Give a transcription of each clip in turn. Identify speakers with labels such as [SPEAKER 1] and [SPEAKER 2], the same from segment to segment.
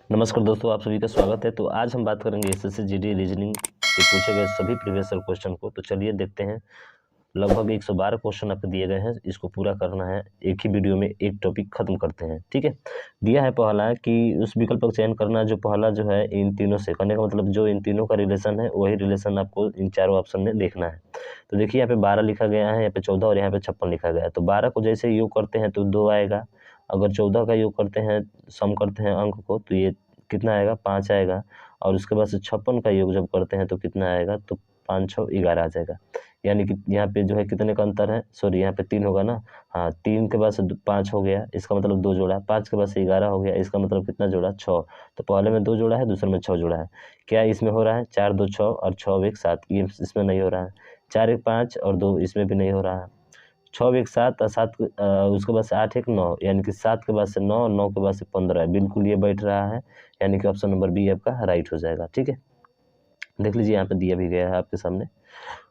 [SPEAKER 1] नमस्कार दोस्तों, आप सभी का स्वागत है। तो आज हम बात करेंगे एसएससी जीडी रीजनिंग से पूछे गए सभी प्रीवियस ईयर क्वेश्चन को। तो चलिए देखते हैं। लगभग 112 क्वेश्चन आपको दिए गए हैं, इसको पूरा करना है। एक ही वीडियो में एक टॉपिक खत्म करते हैं, ठीक है। दिया है पहला कि उस विकल्प का चयन करना जो पहला जो है इन तीनों से, करने का मतलब जो इन तीनों का रिलेशन है वही रिलेशन आपको इन चारों ऑप्शन में देखना है। तो देखिए यहाँ पे 12 लिखा गया है, यहाँ पे 14 और यहाँ पे 56 लिखा गया है। तो 12 को जैसे योग करते हैं तो 2 आएगा। अगर 14 का योग करते हैं, सम करते हैं अंक को, तो ये कितना आएगा, 5 आएगा। और उसके बाद से 56 का योग जब करते हैं तो कितना आएगा, तो 5 6 11 आ जाएगा। यानी कि यहाँ पे जो है कितने का अंतर है, सॉरी यहाँ पे 3 होगा ना। हाँ, 3 के बाद से 5 हो गया, इसका मतलब 2 जोड़ा। 5 के बाद से 11 हो गया, इसका मतलब कितना जोड़ा, 6। तो पहले में 2 जोड़ा है, दूसरे में 6 जोड़ा है। क्या इसमें हो रहा है, 4 2 6 और 6 1 7, ये इसमें नहीं हो रहा है। 4 1 5 और 2 इसमें भी नहीं हो रहा है। 6 1 7 और 7 उसके बाद से 8 1 9, यानी कि 7 के बाद से 9, 9 के बाद से 15 है। बिल्कुल ये बैठ रहा है, यानी कि ऑप्शन नंबर बी आपका राइट हो जाएगा, ठीक है। देख लीजिए यहाँ पे दिया भी गया है आपके सामने।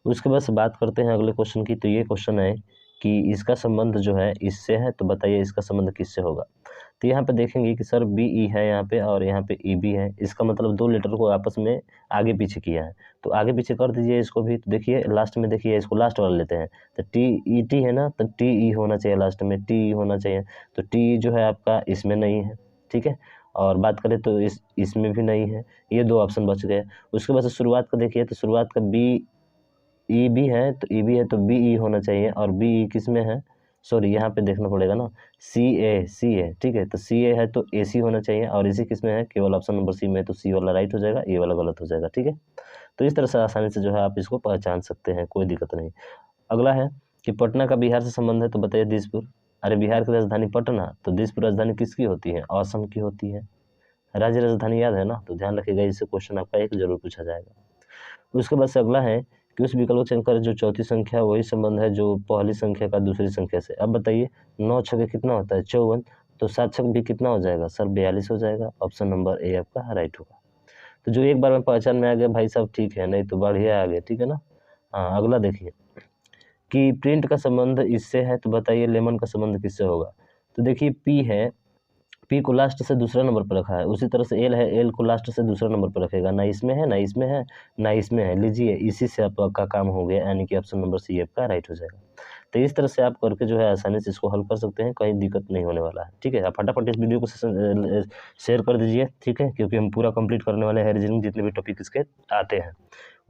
[SPEAKER 1] उसके बाद से बात करते हैं अगले क्वेश्चन की। तो ये क्वेश्चन है कि इसका संबंध जो है इससे है, तो बताइए इसका संबंध किससे होगा। तो यहाँ पे देखेंगे कि सर बी ई है यहाँ पे और यहाँ पे ई बी है। इसका मतलब दो लेटर को आपस में आगे पीछे किया है, तो आगे पीछे कर दीजिए इसको भी। तो देखिए लास्ट में, देखिए इसको लास्ट वाला लेते हैं। तो टी ई टी है ना, तो टी ई होना चाहिए लास्ट में, टी ई होना चाहिए। तो टी जो है आपका इसमें नहीं है, ठीक है। और बात करें तो इसमें भी नहीं है। ये दो ऑप्शन बच गए। उसके बाद से शुरुआत का देखिए, तो शुरुआत का बी ई बी है, तो ई बी है तो बी ई होना चाहिए। और बी ई किस में है, सॉरी यहाँ पे देखना पड़ेगा ना, सी ए, ठीक है। तो सी ए है तो ए सी होना चाहिए। और इसी किस में है, केवल ऑप्शन नंबर सी में है, तो सी वाला राइट हो जाएगा, ए वाला गलत हो जाएगा, ठीक है। तो इस तरह से आसानी से जो है आप इसको पहचान सकते हैं, कोई दिक्कत नहीं। अगला है कि पटना का बिहार से संबंध है, तो बताइए दिसपुर। अरे बिहार की राजधानी पटना, तो दिसपुर राजधानी किसकी होती है, असम की होती है। राज्य राजधानी याद है ना, तो ध्यान रखिएगा, इससे क्वेश्चन आपका एक जरूर पूछा जाएगा। उसके बाद से अगला है कि उस विकल्प चयन कर जो चौथी संख्या वही संबंध है जो पहली संख्या का दूसरी संख्या से। अब बताइए 9 छके कितना होता है, 54। तो 7 छक भी कितना हो जाएगा सर, 42 हो जाएगा। ऑप्शन नंबर ए आपका राइट होगा। तो जो एक बार में पहचान में आ गया भाई साहब, ठीक है, नहीं तो बढ़िया आ गया, ठीक है ना। हाँ, अगला देखिए कि प्रिंट का संबंध इससे है, तो बताइए लेमन का संबंध किससे होगा। तो देखिए पी है, पी को लास्ट से दूसरा नंबर पर रखा है। उसी तरह से एल है, एल को लास्ट से दूसरा नंबर पर रखेगा। ना इसमें है, ना इसमें है, ना इसमें है। लीजिए इसी से आपका काम हो गया, यानी कि ऑप्शन नंबर सी आपका राइट हो जाएगा। तो इस तरह से आप करके जो है आसानी से इसको हल कर सकते हैं, कहीं दिक्कत नहीं होने वाला है, ठीक है। आप फटाफट इस वीडियो को शेयर कर दीजिए, ठीक है, क्योंकि हम पूरा कंप्लीट करने वाले हैं रीजनिंग जितने भी टॉपिक इसके आते हैं।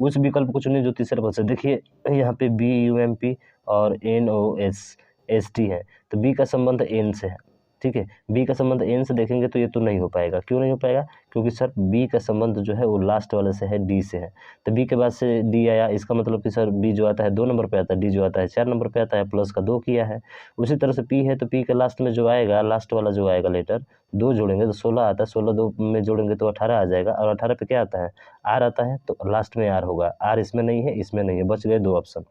[SPEAKER 1] उस विकल्प को चुनिए जो तीसरे पद से। देखिए यहाँ पे बी यू एम पी और N O S S T है, तो बी का संबंध एन से है, ठीक है। बी का संबंध एन से देखेंगे तो ये तो नहीं हो पाएगा। क्यों नहीं हो पाएगा, क्योंकि सर बी का संबंध जो है वो लास्ट वाले से है, डी से है। तो बी के बाद से डी आया, इसका मतलब कि सर बी जो आता है 2 नंबर पे आता है, डी जो आता है 4 नंबर पे आता है, प्लस का 2 किया है। उसी तरह से पी है, तो पी के लास्ट में जो आएगा, लास्ट वाला जो आएगा लेटर, 2 जोड़ेंगे तो 16 आता है, 16 2 में जोड़ेंगे तो 18 आ जाएगा। और 18 पे क्या आता है, आर आता है, तो लास्ट में आर होगा। आर इसमें नहीं है, इसमें नहीं है, बच गए 2 ऑप्शन।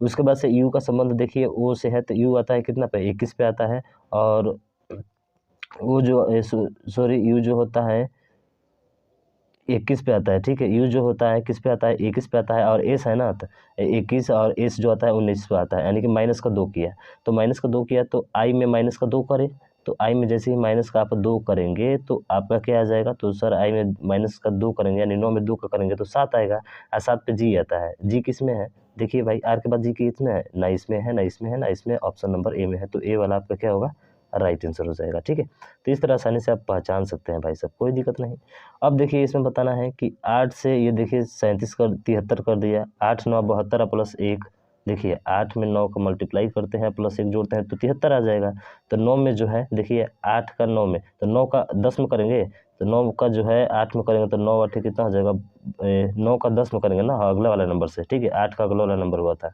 [SPEAKER 1] उसके बाद से यू का संबंध देखिए, ओ से है, तो यू आता है कितना पे, 21 पे आता है। और वो जो सॉरी यू जो होता है 21 पे आता है, ठीक है। यू जो होता है किस पे आता है, 21 पे आता है। और एस है ना, तो 21 और एस जो आता है 19 पे आता है, यानी कि माइनस का 2 किया। तो माइनस का 2 किया तो आई में माइनस का 2 करें। तो आई में जैसे ही माइनस का आप 2 करेंगे तो आपका क्या आ जाएगा, तो सर आई में माइनस का 2 करेंगे, यानी 9 में 2 का करेंगे तो 7 आएगा। और 7 पे जी आता है। जी किस में है, देखिए भाई आर के बाद जी कितना है, ना इसमें है, ना इसमें है, ना इसमें। ऑप्शन नंबर ए में है, तो ए वाला आपका क्या होगा, राइट आंसर हो जाएगा, ठीक है। तो इस तरह आसानी से आप पहचान सकते हैं भाई साहब, कोई दिक्कत नहीं। अब देखिए इसमें बताना है कि 8 से ये देखिए 37 कर 73 कर दिया। 8 9 72 प्लस 1, देखिए 8 में 9 का मल्टीप्लाई करते हैं प्लस 1 जोड़ते हैं तो 73 आ जाएगा। तो 9 में जो है देखिए 8 का 9 में, तो 9 का 10 में करेंगे, तो 9 का जो है 8 में करेंगे तो 9 8 कितना हो जाएगा, 9 का 10 में करेंगे ना, हाँ, अगला वाला नंबर से, ठीक है। 8 का अगला वाला नंबर हुआ था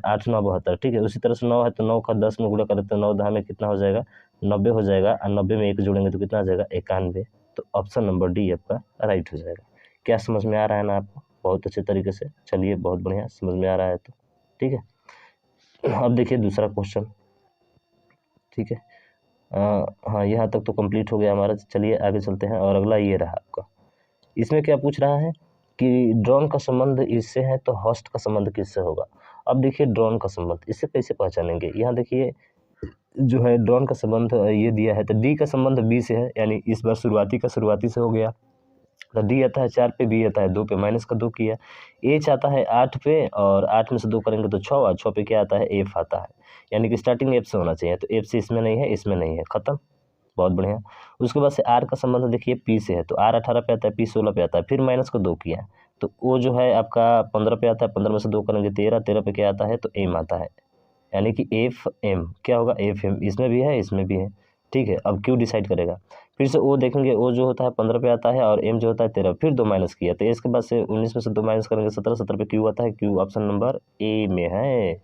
[SPEAKER 1] 8 9 72, ठीक है। उसी तरह से 9 है तो 9 का 10 में गुणा करें तो 9 10 में कितना हो जाएगा, 90 हो जाएगा। और 90 में 1 जोड़ेंगे तो कितना आ जाएगा, 91। तो ऑप्शन नंबर डी आपका राइट हो जाएगा। क्या समझ में आ रहा है ना आपको, बहुत अच्छे तरीके से, चलिए बहुत बढ़िया समझ में आ रहा है तो ठीक है। अब देखिए दूसरा क्वेश्चन, ठीक है। हाँ, यहाँ तक तो कंप्लीट हो गया हमारा। चलिए आगे चलते हैं। और अगला ये रहा आपका, इसमें क्या पूछ रहा है कि ड्रोन का संबंध इससे है तो होस्ट का संबंध किससे होगा। अब देखिए ड्रोन का संबंध इससे कैसे पहचानेंगे, यहाँ देखिए जो है ड्रॉन का संबंध ये दिया है, तो डी का संबंध बी से है, यानी इस बार शुरुआती का शुरुआती से हो गया। तो डी आता है 4 पे, बी आता है 2 पे, माइनस का 2 किया। एच आता है 8 पे, और 8 में से 2 करेंगे तो 6, और 6 पे क्या आता है, एफ आता है, यानी कि स्टार्टिंग एफ से होना चाहिए। तो एफ से इसमें नहीं है, इसमें नहीं है, खत्म, बहुत बढ़िया। उसके बाद से आर का संबंध देखिए पी से है, तो आर 18 पे आता है, पी 16 पे आता है, फिर माइनस को 2 किया, तो वो जो है आपका 15 पे आता है, 15 में से 2 करेंगे 13, 13 पे क्या आता है, तो एम आता है, यानी कि एफ एम क्या होगा, एफ एम, इसमें भी है, इसमें भी है, ठीक है। अब क्यू डिसाइड करेगा, फिर से ओ देखेंगे, ओ जो होता है 15 पे आता है, और एम जो होता है 13, फिर 2 माइनस किया, तो इसके बाद से 19 में से 2 माइनस करेंगे 17, 17 पे क्यू आता है, क्यू ऑप्शन नंबर ए में है।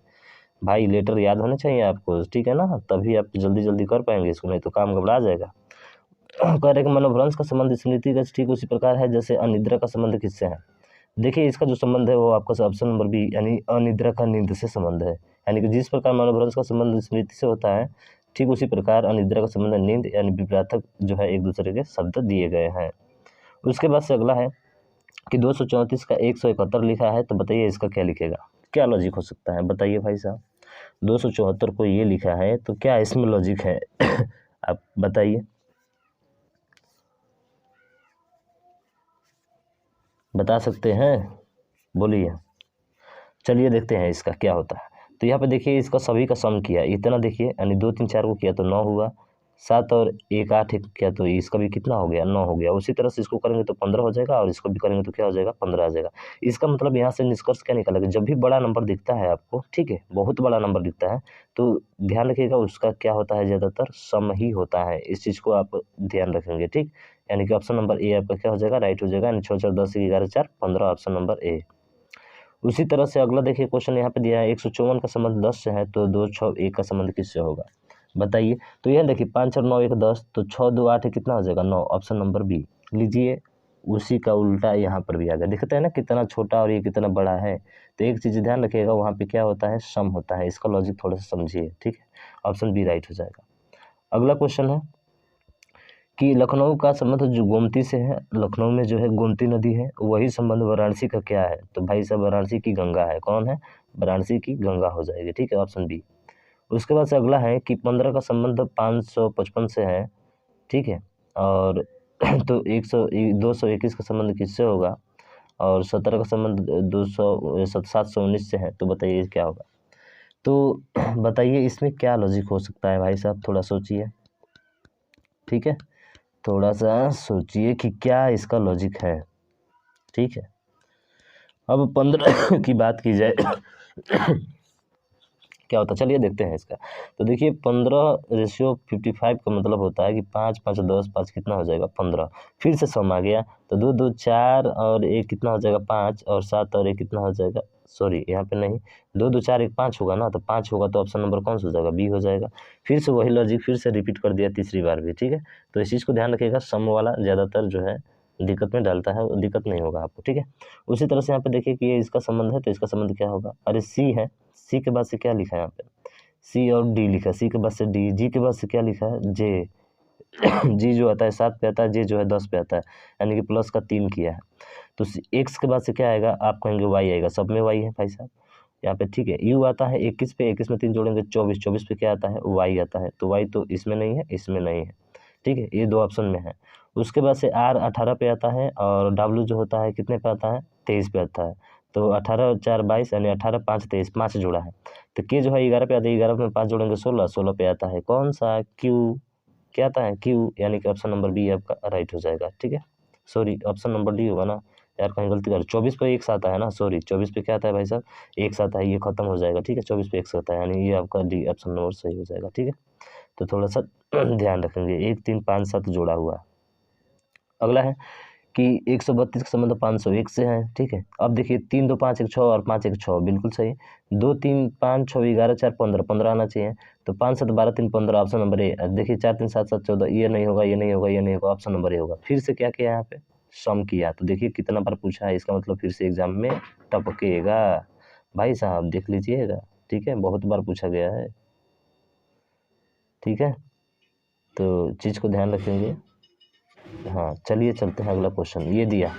[SPEAKER 1] भाई लेटर याद होने चाहिए आपको, ठीक है ना, तभी आप जल्दी जल्दी कर पाएंगे इसको, नहीं तो काम घबरा जाएगा। कह रहे कि मनोभ्रंश का संबंध स्मृति का ठीक उसी प्रकार है जैसे अनिद्रा का संबंध किससे है। देखिए इसका जो संबंध है वो आपका ऑप्शन नंबर बी, यानी अनिद्रा का नींद से संबंध है, यानी कि जिस प्रकार मनोभ्रंश का संबंध स्मृति से होता है, ठीक उसी प्रकार अनिद्रा का संबंध नींद यानी विपरार्थक जो है एक दूसरे के शब्द दिए गए हैं। उसके बाद से अगला है कि 234 का 171 लिखा है, तो बताइए इसका क्या लिखेगा, क्या लॉजिक हो सकता है, बताइए भाई साहब। 274 को ये लिखा है, तो क्या इसमें लॉजिक है आप बताइए, बता सकते हैं, बोलिए। चलिए देखते हैं इसका क्या होता है। तो यहाँ पे देखिए इसका सभी का सम किया, इतना देखिए, यानी 2 3 4 को किया तो 9 हुआ, 7 और 1 8 किया तो इसका भी कितना हो गया, 9 हो गया। उसी तरह से इसको करेंगे तो 15 हो जाएगा, और इसको भी करेंगे तो क्या हो जाएगा, 15 आ जाएगा। इसका मतलब यहाँ से निष्कर्ष क्या निकाला कि जब भी बड़ा नंबर दिखता है आपको, ठीक है, बहुत बड़ा नंबर दिखता है, तो ध्यान रखिएगा उसका क्या होता है, ज़्यादातर सम ही होता है, इस चीज़ को आप ध्यान रखेंगे, ठीक। यानी कि ऑप्शन नंबर ए आपका क्या हो जाएगा, राइट हो जाएगा, यानी 6 4 10 11 4 15, ऑप्शन नंबर ए। उसी तरह से अगला देखिए क्वेश्चन यहाँ पे दिया है 154 का संबंध 10 से है, तो 2 6 1 का संबंध किससे होगा, बताइए। तो यह देखिए 5 और 9 1 10, तो 6 2 8 कितना हो जाएगा, 9, ऑप्शन नंबर बी लीजिए। उसी का उल्टा यहाँ पर भी आ गया, दिखता है ना कितना छोटा और ये कितना बड़ा है। तो एक चीज़ ध्यान रखिएगा, वहाँ पे क्या होता है, सम होता है, इसका लॉजिक थोड़ा सा समझिए, ठीक है, ऑप्शन बी राइट हो जाएगा। अगला क्वेश्चन है कि लखनऊ का संबंध जो गोमती से है, लखनऊ में जो है गोमती नदी है, वही संबंध वाराणसी का क्या है, तो भाई साहब वाराणसी की गंगा है, कौन है, वाराणसी की गंगा हो जाएगी, ठीक है, ऑप्शन बी। उसके बाद से अगला है कि 15 का संबंध 555 से है, ठीक है, और तो 221 का संबंध किससे होगा, और 17 का संबंध 719 से है, तो बताइए क्या होगा। तो बताइए इसमें क्या लॉजिक हो सकता है भाई साहब, थोड़ा सोचिए, ठीक है, थोड़ा सा सोचिए कि क्या इसका लॉजिक है, ठीक है। अब 15 की बात की जाए क्या होता है, चलिए देखते हैं इसका। तो देखिए 15:55 का मतलब होता है कि 5 5 10, 5 कितना हो जाएगा, 15, फिर से सम आ गया, तो 2 2 4 और 1 कितना हो जाएगा, 5, और 7 और 1 कितना हो जाएगा, सॉरी यहाँ पे नहीं, 2 2 4 1 5 होगा ना, तो 5 होगा, तो ऑप्शन नंबर कौन सा हो जाएगा, बी हो जाएगा। फिर से वही लॉजिक फिर से रिपीट कर दिया तीसरी बार भी, ठीक है। तो इस चीज़ को ध्यान रखिएगा, सम वाला ज़्यादातर जो है दिक्कत में डालता है, दिक्कत नहीं होगा आपको, ठीक है। उसी तरह से यहाँ पे देखिए कि ये इसका संबंध है, तो इसका संबंध क्या होगा, अरे सी है, सी के बाद से क्या लिखा है यहाँ पे, सी और डी लिखा है, सी के बाद से डी, जी के बाद से क्या लिखा है, जे जी जो आता है 7 पे आता है, जे जो है 10 पे आता है, यानी कि प्लस का 3 किया है। तो एक्स के बाद से क्या आएगा, आप कहेंगे वाई आएगा, सब में वाई है भाई साहब यहाँ पे, ठीक है। यू आता है 21 पे, 21 में 3 जोड़ेंगे 24, 24 पे क्या आता है, वाई आता है, तो वाई तो इसमें नहीं है, इसमें नहीं है, ठीक है, ये 2 ऑप्शन में है। उसके बाद से आर 18 पे आता है, और डब्ल्यू जो होता है कितने पे आता है, 23 पे आता है, तो 18 और 4 22, यानी 18 5 23, 5 जोड़ा है। तो के जो है 11 पे आता है, 11 में 5 जोड़ेंगे 16, 16 पे आता है कौन सा, क्यू, क्या आता है, क्यू, यानी कि ऑप्शन नंबर बी आपका राइट हो जाएगा, ठीक है। सॉरी ऑप्शन नंबर डी होगा ना, यार कहीं गलती कर, 24 पे एक साथ है ना, सॉरी 24 पे क्या आता है भाई साहब, एक साथ है, ये खत्म हो जाएगा, ठीक है, 24 पे एक साथ है, यानी ये आपका डी ऑप्शन नंबर सही हो जाएगा, ठीक है। तो थोड़ा सा ध्यान रखेंगे, 1 3 5 7 जोड़ा हुआ। अगला है कि 132 का संबंध 501 से है, ठीक है। अब देखिए 3 2 5 1 6 और 5 1 6, बिल्कुल सही। 2 3 5 6 11 4 15, 15 आना चाहिए, तो 5 7 12 3 15, ऑप्शन नंबर ए। देखिए 4 3 7 7 14, ये नहीं होगा, ये नहीं होगा, ये नहीं होगा, ऑप्शन नंबर ए होगा। फिर से क्या किया यहाँ पे, सम किया, तो देखिए कितना बार पूछा है, इसका मतलब फिर से एग्जाम में टपकेगा भाई साहब, देख लीजिएगा, ठीक है, बहुत बार पूछा गया है, ठीक है, तो चीज़ को ध्यान रखेंगे। हाँ चलिए चलते हैं अगला क्वेश्चन, ये दिया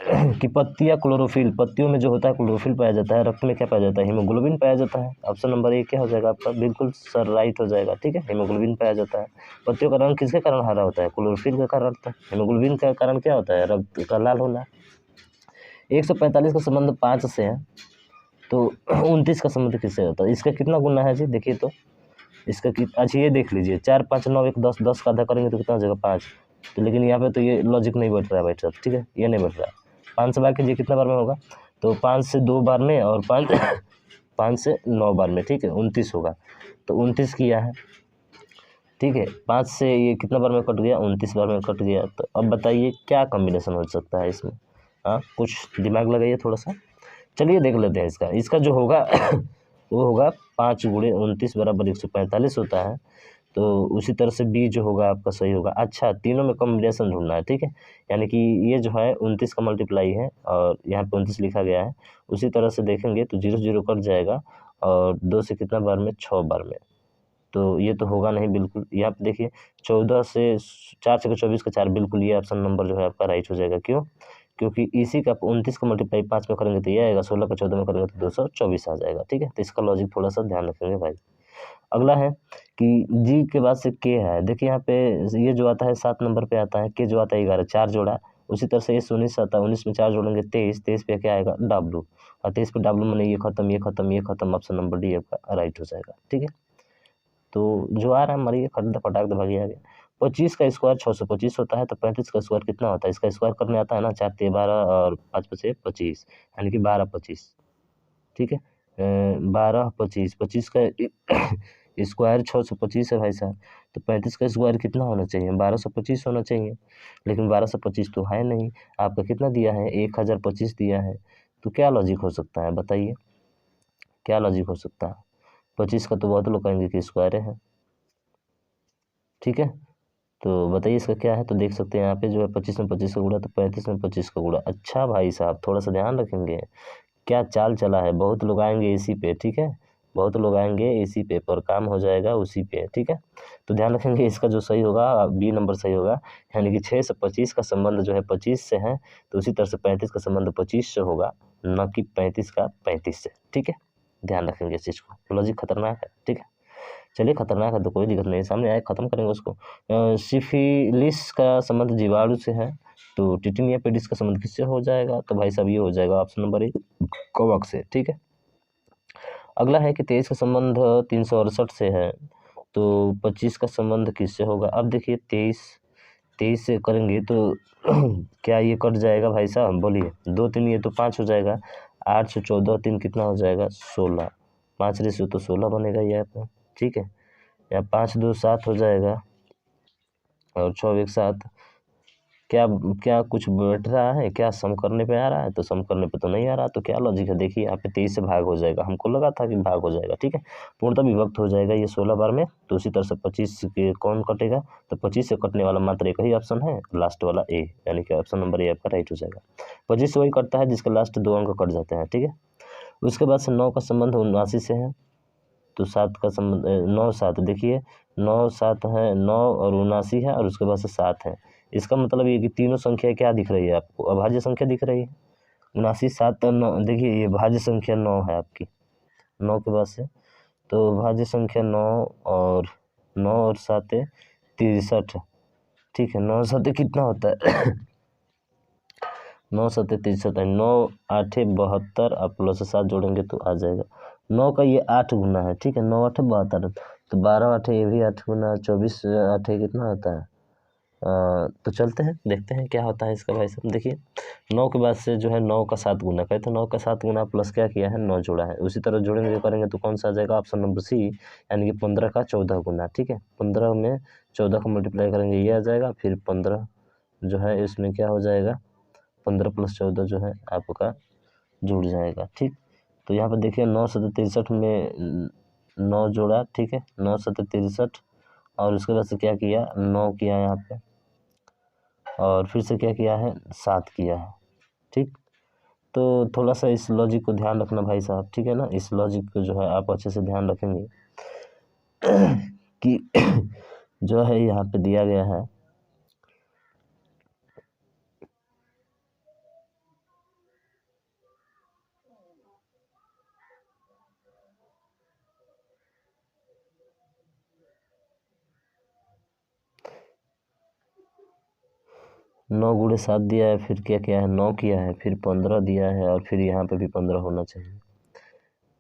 [SPEAKER 1] कि पत्तियाँ क्लोरोफिल, पत्तियों में जो होता है क्लोरोफिल पाया जाता है, रक्त में क्या पाया जाता है, हीमोग्लोबिन पाया जाता है। ऑप्शन नंबर ए क्या हो जाएगा आपका, बिल्कुल सर राइट हो जाएगा। ठीक है, हीमोग्लोबिन पाया जाता है। पत्तियों का रंग किसके कारण हरा होता है, क्लोरोफिल के कारण। हीमोग्लोबिन का कारण क्या होता है, रक्त का लाल होना। 145 का संबंध 5 से है, तो 29 का संबंध किससे होता है, इसका कितना गुना है जी, देखिए तो इसका अच्छा ये देख लीजिए, 4 5 9 1 10, 10 का आधा करेंगे तो कितना हो जाएगा 5। तो लेकिन यहाँ पे तो ये लॉजिक नहीं बैठ रहा है भाई साहब। ठीक है, ये नहीं बैठ रहा है। 5 से भाग कीजिए, कितना बार में होगा, तो 5 से 2 बार में और 5 से 9 बार में। ठीक है, 29 होगा, तो 29 किया है। ठीक है, 5 से ये कितना बार में कट गया, 29 बार में कट गया। तो अब बताइए क्या कॉम्बिनेशन हो सकता है इसमें, हाँ कुछ दिमाग लगाइए थोड़ा सा। चलिए देख लेते हैं इसका जो होगा वो होगा 5 गुणे 29 बराबर 145 होता है। तो उसी तरह से बी जो होगा आपका सही होगा। अच्छा, तीनों में कॉम्बिनेशन ढूंढना है। ठीक है, यानी कि ये जो है 29 का मल्टीप्लाई है और यहाँ पे 29 लिखा गया है। उसी तरह से देखेंगे तो 0 0 कट जाएगा और 2 से कितना बार में, 6 बार में। तो ये तो होगा नहीं बिल्कुल। यहाँ पे देखिए 14 से 4 से 24 का 4, बिल्कुल ये ऑप्शन नंबर जो है आपका राइट हो जाएगा। क्यों, क्योंकि इसी का 29 का मल्टीप्लाई 5 में करेंगे तो ये आएगा, 16 का 14 में करेंगे तो 224 आ जाएगा। ठीक है, तो इसका लॉजिक थोड़ा सा ध्यान रखेंगे भाई। अगला है कि जी के बाद से के है। देखिए यहाँ पे ये जो आता है 7 नंबर पे आता है, के जो आता है 11, 4 जोड़ा। उसी तरह से ये 19 आता है, 19 में 4 जोड़ेंगे 23, 23 पे क्या आएगा, डब्लू। और 23 पे डब्लू मैंने ये खत्म, ये खत्म, ये खत्म, ऑप्शन नंबर डी आपका राइट हो जाएगा। ठीक है, तो जो आ रहा है हमारी ये फटाक दे भागी आ गया। 25 का स्क्वायर 625 होता है, तो 35 का स्क्वायर कितना होता है, इसका स्क्वायर करने आता है ना, 4 3 12 और 5 5 25, यानी कि 12 25। ठीक है, 12 25, 25 का स्क्वायर 625 है भाई साहब। तो 35 का स्क्वायर कितना होना चाहिए, 1225 होना चाहिए। लेकिन 1225 तो है नहीं, आपका कितना दिया है, 1025 दिया है। तो क्या लॉजिक हो सकता है बताइए, क्या लॉजिक हो सकता है। 25 का तो बहुत लोग कहेंगे कि स्क्वायर है। ठीक है, तो बताइए इसका क्या है। तो देख सकते हैं यहाँ पे जो है 25 में 25 का गुणा, तो 35 में 25 का गुणा। अच्छा भाई साहब, थोड़ा सा ध्यान रखेंगे, क्या चाल चला है। बहुत लोग आएंगे इसी पे। ठीक है, बहुत लोग आएंगे इसी पे, पर काम हो जाएगा उसी पे। ठीक है, तो ध्यान रखेंगे, इसका जो सही होगा बी नंबर सही होगा। यानी कि 6 से 25 का संबंध जो है 25 से है, तो उसी तरह से 35 का संबंध 25 से होगा, न कि 35 का 35 से। ठीक है, ध्यान रखेंगे इस चीज़ को, लॉजिक खतरनाक है। ठीक है, चलिए खतरनाक है तो कोई दिक्कत नहीं, सामने आए खत्म करेंगे उसको। सिफिलिस का संबंध जीवाणु से है, तो टिटिनिया पेडिस का संबंध किससे हो जाएगा, तो भाई साहब ये हो जाएगा ऑप्शन नंबर ए, कवक से। ठीक है, अगला है कि 23 का संबंध 368 से है, तो 25 का संबंध किससे होगा। अब देखिए 23 से करेंगे तो क्या ये कट जाएगा भाई साहब, बोलिए, 2 3 ये तो 5 हो जाएगा, 8 से 14 3 कितना हो जाएगा, 16, 5 रे से तो 16 बनेगा यहाँ पे। ठीक है, या 5 2 7 हो जाएगा और 6 1 7। क्या क्या कुछ बैठ रहा है क्या, सम करने पे आ रहा है, तो सम करने पे तो नहीं आ रहा। तो क्या लॉजिक है, देखिए यहाँ पे 23 से भाग हो जाएगा, हमको लगा था कि भाग हो जाएगा। ठीक है, पूर्णतः विभक्त हो जाएगा ये 16 बार में। तो उसी तरह से 25 के कौन कटेगा, तो 25 से कटने वाला मात्र एक ही ऑप्शन है, लास्ट वाला ए, यानी कि ऑप्शन नंबर ए आपका राइट हो जाएगा। 25 से वही कटता है जिसके लास्ट 2 अंक कट जाते हैं। ठीक है, उसके बाद से 9 का संबंध 79 से है, तो 7 का संबंध 9 7, देखिए 9 7 है, 9 और 79 है, और उसके बाद से 7 है। इसका मतलब ये कि तीनों संख्या क्या दिख रही है आपको, अभाज्य संख्या दिख रही है। 79 7 और 9, देखिए ये भाज्य संख्या 9 है आपकी, 9 के बाद से, तो भाज्य संख्या 9 और 9 और 7 63। ठीक है, 9 7 कितना होता है 9 7 63 है, 9 8 72 और प्लस 7 जोड़ेंगे तो आ जाएगा 9 का ये 8 गुना है। ठीक है, 9 8 72, तो 12 8 ये भी 8 गुना, 24 8 कितना होता है। तो चलते हैं देखते हैं क्या होता है इसका भाई साहब। देखिए 9 के बाद से जो है 9 का 7 गुना कहे, तो 9 का 7 गुना प्लस क्या किया है, 9 जोड़ा है। उसी तरह जोड़ेंगे करेंगे तो कौन सा आ जाएगा, ऑप्शन नंबर सी, यानी कि 15 का 14 गुना। ठीक है, 15 में 14 को मल्टीप्लाई करेंगे ये आ जाएगा, फिर 15 जो है इसमें क्या हो जाएगा, 15 + 14 जो है आपका जुड़ जाएगा। ठीक, तो यहाँ पर देखिए 9 7 63 में 9 जोड़ा। ठीक है, 9 7 63, और उसके बाद से क्या किया, 9 किया यहाँ पे, और फिर से क्या किया है, 7 किया है। ठीक, तो थोड़ा सा इस लॉजिक को ध्यान रखना भाई साहब। ठीक है ना, इस लॉजिक को जो है आप अच्छे से ध्यान रखेंगे कि जो है यहाँ पे दिया गया है 9 गुणे 7 दिया है, फिर क्या किया है 9 किया है, फिर 15 दिया है और फिर यहाँ पे भी 15 होना चाहिए।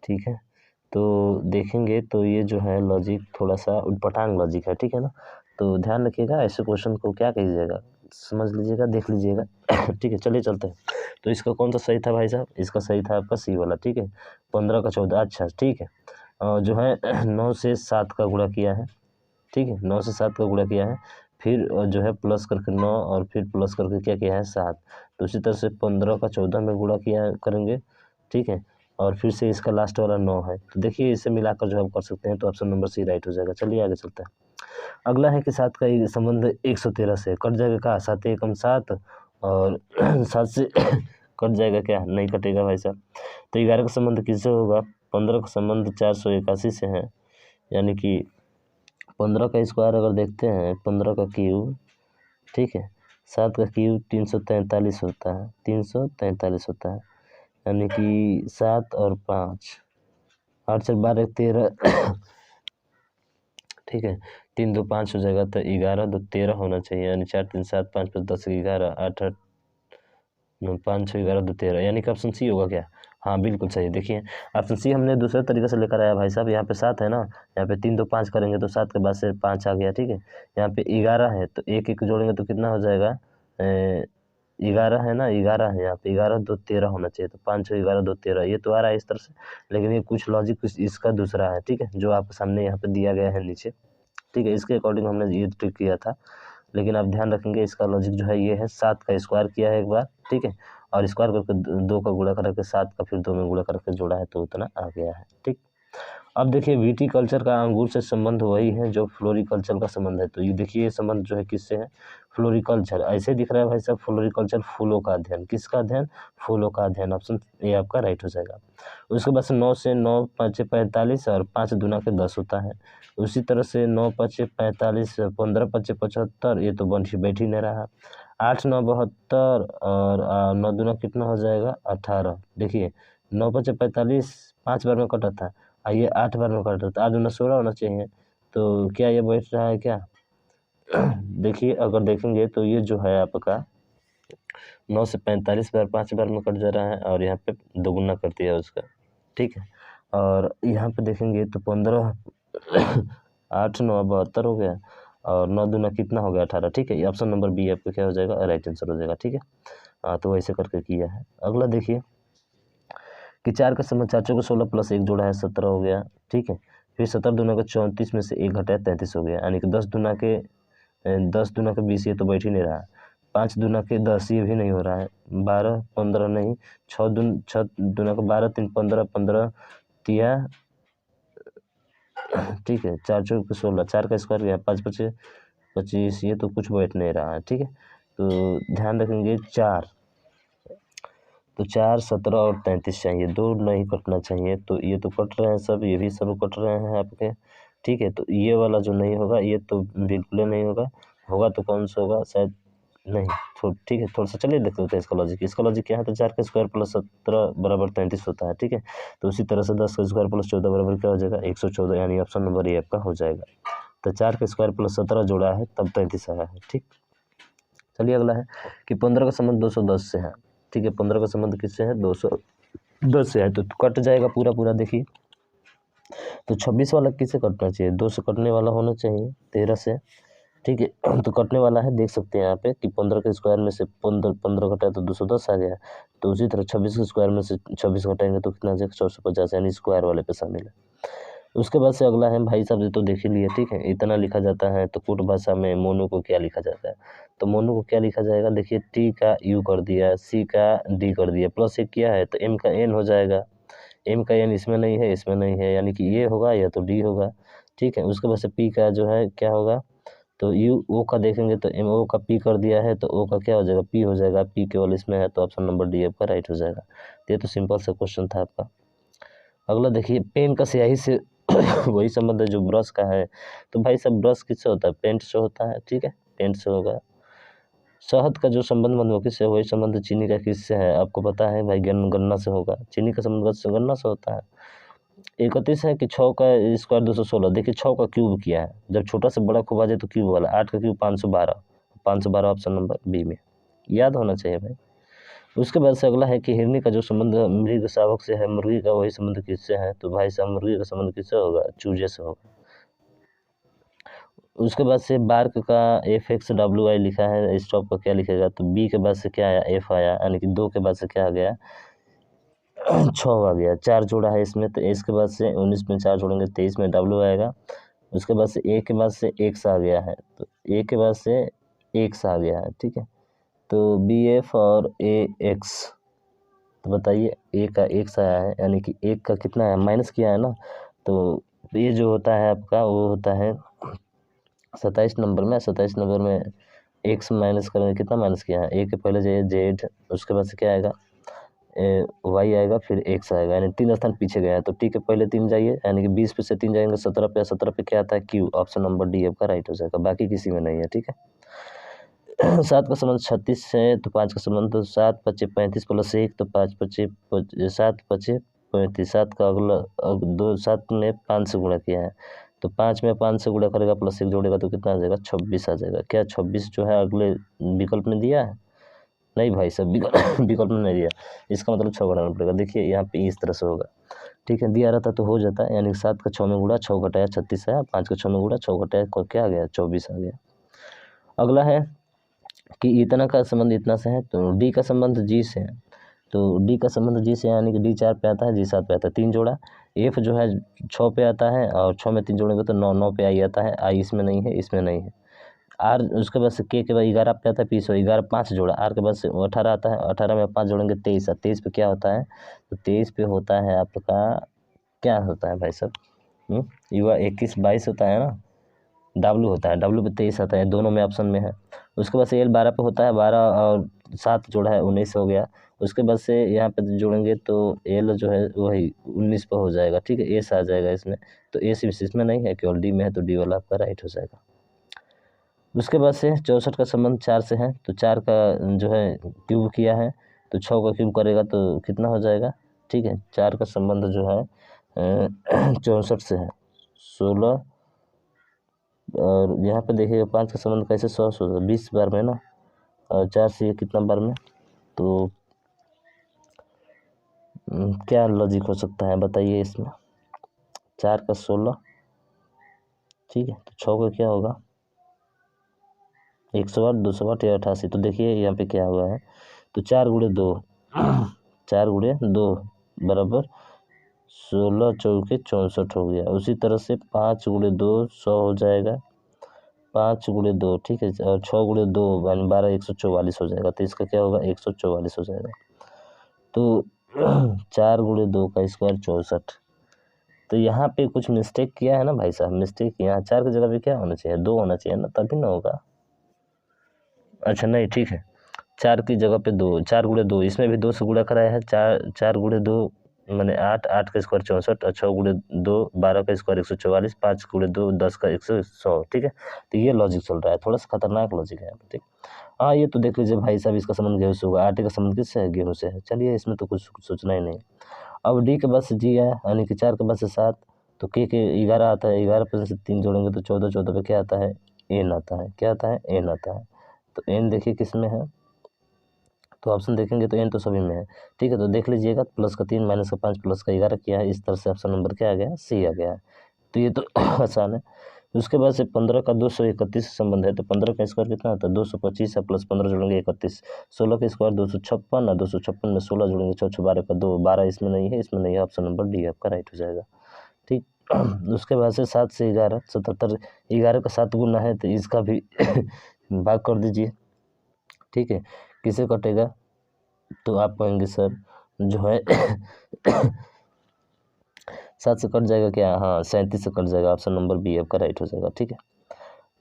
[SPEAKER 1] ठीक है, तो देखेंगे तो ये जो है लॉजिक थोड़ा सा उटपटांग लॉजिक है। ठीक है ना, तो ध्यान रखिएगा, ऐसे क्वेश्चन को क्या कीजिएगा, समझ लीजिएगा, देख लीजिएगा। ठीक है, चलिए चलते हैं। तो इसका कौन सा सही था भाई साहब, इसका सही था आपका सी वाला। ठीक है, 15 का 14, अच्छा ठीक है। जो है 9 से 7 का गुणा किया है। ठीक है, 9 से 7 का गुणा किया है, फिर जो है प्लस करके 9 और फिर प्लस करके क्या किया है 7। तो उसी तरह से 15 का 14 में गुणा किया करेंगे। ठीक है, और फिर से इसका लास्ट वाला 9 है, तो देखिए इसे मिलाकर जो हम कर सकते हैं, तो ऑप्शन नंबर सी राइट हो जाएगा। चलिए आगे चलते हैं। अगला है कि 7 का संबंध 113 से कट जाएगा, का 7 एकम 7 और 7 से कट जाएगा क्या, नहीं कटेगा भाई साहब। तो 11 का संबंध किससे होगा, 15 का संबंध 481 से है, यानी कि 15 का स्क्वायर अगर देखते हैं, 15 का क्यूब, ठीक है, 7 का क्यूब 343 होता है, 343 होता है, यानी कि 7 और 5, 8 से 12 13 ठीक है, 3 2 5 हो जाएगा, तो 11 2 13 होना चाहिए, यानी 4 3 7 5 5 10 11 8 8 9 5 6 11 2 13, यानी कि ऑप्शन सी होगा क्या। हाँ बिल्कुल सही। देखिए ऑप्शन सी हमने दूसरे तरीके से लेकर आया भाई साहब, यहाँ पे 7 है ना, यहाँ पे 3 2 5 करेंगे तो 7 के बाद से 5 आ गया। ठीक है, यहाँ पे 11 है, तो एक एक जोड़ेंगे तो कितना हो जाएगा, 11 है ना, 11 है, यहाँ पे 11 2 13 होना चाहिए, तो 5 6 11 2 13, ये तो आ रहा है इस तरह से, लेकिन ये कुछ लॉजिक इसका दूसरा है। ठीक है, जो आपके सामने यहाँ पे दिया गया है नीचे। ठीक है, इसके अकॉर्डिंग हमने ये ट्रिक किया था, लेकिन आप ध्यान रखेंगे इसका लॉजिक जो है ये है, 7 का स्क्वायर किया है एक बार, ठीक है, और स्क्वायर करके 2 का गुणा करके 7 का फिर 2 में गुणा करके जोड़ा है, तो उतना आ गया है। ठीक, अब देखिए विटीकल्चर का अंगूर से संबंध वही है जो फ्लोरिकल्चर का संबंध है, तो ये देखिए ये संबंध जो है किससे है, फ्लोरिकल्चर। ऐसे दिख रहा है भाई साहब, फ्लोरिकल्चर फूलों का अध्ययन, किसका अध्ययन, फूलों का अध्ययन, ऑप्शन ए आपका राइट हो जाएगा। उसके बाद से 9 से 9 5 45 और 5 दूना के 10 होता है। उसी तरह से 9 5 45 15 5 75, ये तो बैठ ही नहीं रहा। 8 9 72 और 9 दूना कितना हो जाएगा 18। देखिए 9 5 45 5 बार में कटा था, ये 8 बार में कट रहा था, 8 दूना 16 होना चाहिए, तो क्या ये बैठ रहा है क्या। देखिए अगर देखेंगे तो ये जो है आपका 9 से 45 बार 5 बार में कट जा रहा है, और यहाँ पे दोगुना कर दिया उसका। ठीक है, और यहाँ पे देखेंगे तो 15 8 9 72 हो गया, और 9 दूना कितना हो गया 18। ठीक है, ये ऑप्शन नंबर बी आपका क्या हो जाएगा, राइट आंसर हो जाएगा। ठीक है, हाँ तो वैसे करके किया है। अगला देखिए कि 4 का संबंध 4 चौके 16 प्लस 1 जोड़ा है 17 हो गया। ठीक है, फिर 17 दूना का 34 में से 1 घटाया 33 हो गया, यानी कि 10 दूना के 20, ये तो बैठ ही नहीं रहा। 5 दूना के 10, ये भी नहीं हो रहा है। 12 15 नहीं, 6 दूना का 12 3 15 15 तिया, ठीक है, 4 चौके 16, 4 का स्क्वायर गया 5 5 25, ये तो कुछ बैठ नहीं रहा है। ठीक है, तो ध्यान रखेंगे 4, तो 4 17 और 33 चाहिए, 2 नहीं कटना चाहिए, तो ये तो कट रहे हैं सब, ये भी सब कट रहे हैं आपके। ठीक है, तो ये वाला जो नहीं होगा ये तो बिल्कुल नहीं होगा, होगा तो कौन सा होगा, शायद नहीं। ठीक है, थोड़ा सा चलिए देख लेते हैं इसका लॉजिक। इसका लॉजिक क्या है, तो 4 का स्क्वायर प्लस 17 बराबर 33 होता है। ठीक है, तो उसी तरह से 10 का स्क्वायर प्लस 14 बराबर क्या हो जाएगा 114, यानी ऑप्शन नंबर ए आपका हो जाएगा। तो 4 का स्क्वायर प्लस 17 जोड़ा है तब 33 आया है। ठीक, चलिए अगला है कि 15 का संबंध 210 से है। ठीक है, 15 का संबंध किससे है, 210 से है, तो कट जाएगा पूरा पूरा। देखिए तो 26 वाला किससे कटना चाहिए, 2 से कटने वाला होना चाहिए, 13 से। ठीक है, तो कटने वाला है, देख सकते हैं यहाँ पे कि 15 के स्क्वायर में से 15 घटाया तो 210 आ गया। तो उसी तरह 26 के स्क्वायर में से 26 घटाएंगे तो कितना आ जाएगा 450, यानी स्क्वायर वाले पे शामिल है। उसके बाद से अगला है भाई साहब, ये तो देख ही लिए। ठीक है, इतना लिखा जाता है, तो कूट भाषा में मोनो को क्या लिखा जाता है, तो मोनो को क्या लिखा जाएगा, देखिए टी का यू कर दिया, सी का डी कर दिया, प्लस एक किया है तो एम का एन हो जाएगा। एम का एन इसमें नहीं है, इसमें नहीं है, यानी कि ये होगा या तो डी होगा। ठीक है, उसके बाद से पी का जो है क्या होगा, तो यू ओ का देखेंगे तो एम ओ का पी कर दिया है, तो ओ का क्या हो जाएगा पी हो जाएगा, पी केवल इसमें है, तो ऑप्शन नंबर डी आपका राइट हो जाएगा। ये तो सिंपल सा क्वेश्चन था आपका। अगला देखिए पेन का स्याही से वही संबंध है जो ब्रश का है, तो भाई सब ब्रश किससे होता है, पेंट से होता है। ठीक है, पेंट से होगा। शहद का जो संबंध मधुमक्खी से, वही संबंध चीनी का किससे है, आपको पता है भाई, गन्ना से होगा। चीनी का संबंध गन्ना से होता है। 31 है कि 6 का स्क्वायर 216, देखिए 6 का क्यूब किया है, जब छोटा से बड़ा खूब आ जाए तो क्यूब वाला, 8 का क्यूब 512, 512 ऑप्शन नंबर बी में। याद होना चाहिए भाई। उसके बाद से अगला है कि हिरनी का जो संबंध मृग शावक से है, मुर्गी का वही संबंध किससे है? तो भाई साहब मुर्गी का संबंध किससे होगा? चूजे से होगा। उसके बाद से बार्क का FXWI लिखा है, स्टॉप का क्या लिखेगा? तो बी के बाद से क्या आया? F आया, यानी कि 2 के बाद से क्या आ गया? 6 आ गया। 4 जोड़ा है इसमें, तो एस के बाद से 19 में 4 जोड़ेंगे 23 में W आएगा। उसके बाद से ए के बाद से एक्स आ गया है, तो ए के बाद से एक्स आ गया है, ठीक है। तो BF और AX, तो बताइए ए का एक्स आया है, यानी कि एक का कितना है? माइनस किया है ना, तो ये जो होता है आपका वो होता है 27 नंबर में। 27 नंबर में एक्स माइनस करेंगे, कितना माइनस किया है? ए के पहले जाइए जेड, उसके बाद से क्या आएगा? वाई आएगा, फिर एक्स आएगा, यानी 3 स्थान पीछे गया है। तो टी के पहले 3 जाइए, यानी कि 20 पे से 3 जाएंगे 17 पे, 17 पे क्या आता है? क्यू। ऑप्शन नंबर डी आपका राइट हो जाएगा, बाकी किसी में नहीं है, ठीक है। 7 का संबंध 36 है, तो 5 का संबंध तो 7 × 5 = 35 प्लस 1, तो 5 × 5 = 7 × 5 = 35। 7 का अगला 7 में 5 से गुणा किया है, तो 5 में 5 से गुणा करेगा प्लस 1 जोड़ेगा तो कितना आ जाएगा? 26 आ जाएगा। क्या 26 जो है अगले विकल्प में दिया है? नहीं भाई साहब, विकल्प में नहीं दिया, इसका मतलब 6 घटाना पड़ेगा। देखिए यहाँ पे इस तरह से होगा, ठीक है। दिया रहता तो हो जाता है, यानी 7 का 6 में गुणा 6 घटाया 36 आया, 5 का 6 में गुणा 6 घटाया क्या आ गया? 24 आ गया। अगला है कि इतना का संबंध इतना से है, तो डी का संबंध जी से है, तो डी का संबंध जी से, यानी कि डी 4 पे आता है, जी 7 पे आता है, 3 जोड़ा। एफ जो है 6 पे आता है, और 6 में 3 जोड़ेंगे तो 9, 9 पे आई आता है, आई इसमें नहीं है, इसमें नहीं है। आर उसके बाद से के बाद 11 पे आता है, पी 11 5 जोड़ा। आर के बाद से 18 आता है, 18 में 5 जोड़ेंगे 23, 23 पे क्या होता है? तो 23 पे होता है आपका क्या होता है भाई साहब? युवा 21 22 होता है ना, डब्लू होता है, डब्लू पे 23 आता है, दोनों में ऑप्शन में है। उसके बाद से एल 12 पे होता है, 12 और 7 जोड़ा है 19 हो गया। उसके बाद से यहाँ पे जोड़ेंगे तो एल जो है वही 19 पे हो जाएगा, ठीक है। एस आ जाएगा इसमें, तो एस इसमें नहीं है, केवल डी में है, तो डी वाला आपका राइट हो जाएगा। उसके बाद से 64 का संबंध 4 से है, तो 4 का जो है क्यूब किया है, तो 6 का क्यूब करेगा तो कितना हो जाएगा? ठीक है, 4 का संबंध जो है 64 से है 16, और यहाँ पे देखिएगा 5 का संबंध कैसे 100 होता है 20 बार में ना, और 4 से कितना बार में? तो क्या लॉजिक हो सकता है बताइए इसमें? 4 का 16, ठीक है, तो 6 का क्या होगा? 108, 208 या 88। तो देखिए यहाँ पे क्या हुआ है, तो 4 × 2 4 × 2 बराबर 16 चौके 64 हो गया। उसी तरह से 5 × 2 100 हो जाएगा, 5 × 2, ठीक है, और 6 × 2 यानी 12 144 हो जाएगा। तो इसका क्या होगा? 144 हो जाएगा। तो 4 × 2 का स्क्वायर 64। तो यहाँ पे कुछ मिस्टेक किया है ना भाई साहब, मिस्टेक यहाँ 4 की जगह पे क्या होना चाहिए? 2 होना चाहिए ना, तभी ना होगा। अच्छा नहीं, ठीक है, 4 की जगह पे 2, 4 × 2, इसमें भी 2 से गुणा कराया है। 4 × 2 मैंने 8, 8 का स्क्वायर 64, और 6 × 2 12 का स्क्वायर 144, 5 × 2 10 का 100, ठीक है। तो ये लॉजिक चल रहा है, थोड़ा सा खतरनाक लॉजिक है यहाँ पे, ठीक। हाँ, ये तो देख लीजिए भाई साहब, इसका संबंध गेहूँ से होगा, आटे का संबंध किससे है? गेहूँ से है। चलिए इसमें तो कुछ सोचना ही नहीं। अब डी के बाद से जी है, यानी कि 4 के बाद से 7, तो के 11 आता है, 11 पे से 3 जोड़ेंगे तो 14, 14 पे क्या आता है? एन आता है। क्या आता है? एन आता है। तो एन देखिए किस में है, तो ऑप्शन देखेंगे तो एन तो सभी में है, ठीक है। तो देख लीजिएगा, प्लस का 3 माइनस का 5 प्लस का 11 किया है, इस तरह से ऑप्शन नंबर क्या आ गया? सी आ गया है। तो ये तो आसान है। उसके बाद से 15 का 231 संबंध है, तो 15 का स्क्वायर कितना होता है? 225 है, प्लस 15 जोड़ेंगे 31। 16 का स्क्वायर 256 है, 256 में 16 जोड़ेंगे 6 12 का 2, 12 इसमें नहीं है, इसमें नहीं है, ऑप्शन नंबर डी आपका राइट हो जाएगा, ठीक। उसके बाद से 7 से 11 77, 11 का 7 गुना है, तो इसका भी भाग कर दीजिए, ठीक है। किसे कटेगा? तो आप कहेंगे सर जो है 7 से कट जाएगा क्या? हाँ, 37 से कट जाएगा, ऑप्शन नंबर बी आपका राइट हो जाएगा, ठीक है।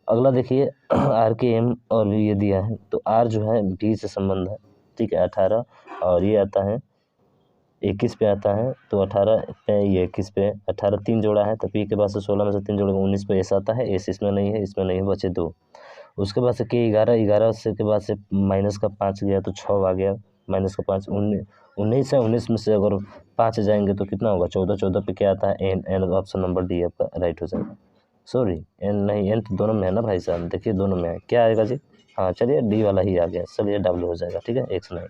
[SPEAKER 1] अगला देखिए आर के एम और ये दिया है, तो आर जो है बी से संबंध है, ठीक है, 18, और ये आता है 21 पे आता है, तो 18 पे ये 21 पे 18 3 जोड़ा है, तो पी के बाद से 16 में से 3 जोड़ेंगे 19 पे एस आता है, एस इसमें नहीं है, इसमें नहीं है, बचे 2। उसके बाद से के 11 से के बाद से माइनस का 5 गया तो 6 आ गया, माइनस का 5 19 है, 19 में से अगर 5 जाएंगे तो कितना होगा? 14, 14 पे क्या आता है? N, N option number D आपका राइट हो जाएगा। सॉरी, एन नहीं, एन तो दोनों में है ना भाई साहब, देखिए दोनों में है, क्या आएगा जी? हाँ चलिए डी वाला ही आ गया, चलिए डब्ल्यू हो जाएगा, ठीक है, एक्स नहीं।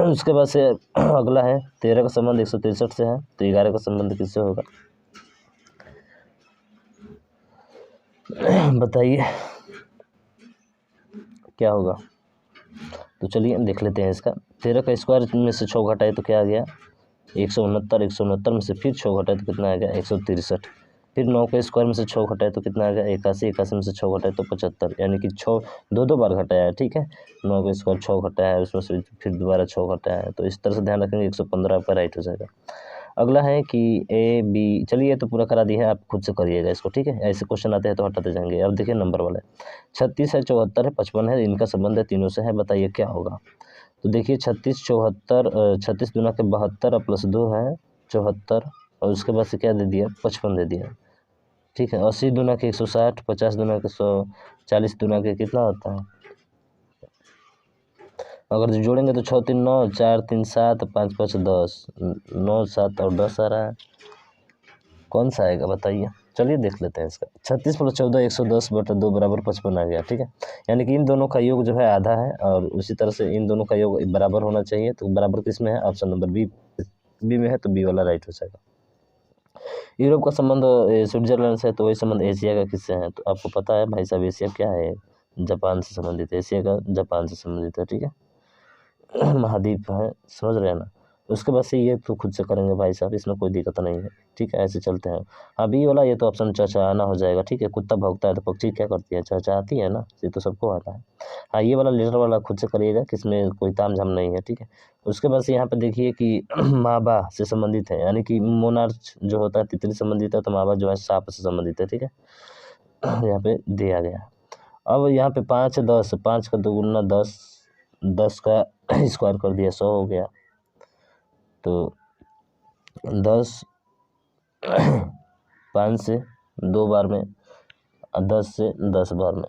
[SPEAKER 1] उसके बाद से अगला है 13 का संबंध 163 से है, तो 11 का संबंध किससे होगा बताइए क्या होगा। तो चलिए देख लेते हैं इसका। 13 का स्क्वायर में से 6 घटाए तो क्या आ गया 169, 169 में से फिर 6 घटाए तो कितना आ गया 163, फिर 9 के स्क्वायर में से 6 घटाए तो कितना आ गया 81, 81 में से 6 घटाए तो 75, यानी कि 6 दो बार घटाया है, ठीक है। 9 के स्क्वायर 6 घटाया है, उसमें से फिर दोबारा 6 घटाया है, तो इस तरह से ध्यान रखेंगे 115 आपका राइट हो जाएगा। अगला है कि ए बी, चलिए तो पूरा करा दिया है, आप खुद से करिएगा इसको, ठीक है। ऐसे क्वेश्चन आते हैं तो हटाते जाएंगे। अब देखिए नंबर वाला 36 है, 74 है, 55 है, इनका संबंध है, तीनों से है, बताइए क्या होगा। तो देखिए 36 74, 36 दूना के 72 और प्लस 2 है 74, और उसके बाद से क्या दे दिया 55 दे दिया, ठीक है। 80 दूना के 160, 50 दूना के 100, 40 दूना के कितना होता है, अगर जोड़ेंगे तो 6 3 9, 4 3 7, 5 5 10, 9 7 और 10 आ रहा है, कौन सा आएगा बताइए। चलिए देख लेते हैं इसका। 36 + 14 110/2 बराबर 55 आ गया, ठीक है। यानी कि इन दोनों का योग जो है आधा है, और उसी तरह से इन दोनों का योग बराबर होना चाहिए, तो बराबर किस में है, ऑप्शन नंबर बी में है, तो बी वाला राइट हो जाएगा। यूरोप का संबंध स्विट्जरलैंड से है, तो वही संबंध एशिया का किससे है, तो आपको पता है भाई साहब एशिया क्या है, जापान से संबंधित है, एशिया का जापान से संबंधित है, ठीक है। महाद्वीप है, समझ रहे हैं ना। उसके बाद से ये तो खुद से करेंगे भाई साहब, इसमें कोई दिक्कत नहीं है, ठीक है, ऐसे चलते हैं। हाँ बी वाला ये तो ऑप्शन चहचहाना हो जाएगा, ठीक है। कुत्ता भौंकता है तो पक्षी क्या करती है, चहचहाती है ना, ये तो सबको आता है। हाँ ये वाला लेटर वाला खुद से करिएगा, किसमें कोई तामझाम नहीं है, ठीक है। उसके बाद से यहाँ पे देखिए कि माबा से संबंधित है, यानी कि मोनार्च जो होता है तितली संबंधित है, तो माबा जो है सांप से संबंधित है, ठीक है। यहाँ पे दिया गया। अब यहाँ पे 5 10, 5 का 2 गुना 10, 10 का स्क्वायर कर दिया 100 हो गया, तो 10 5 से 2 बार में, 10 से 10 बार में,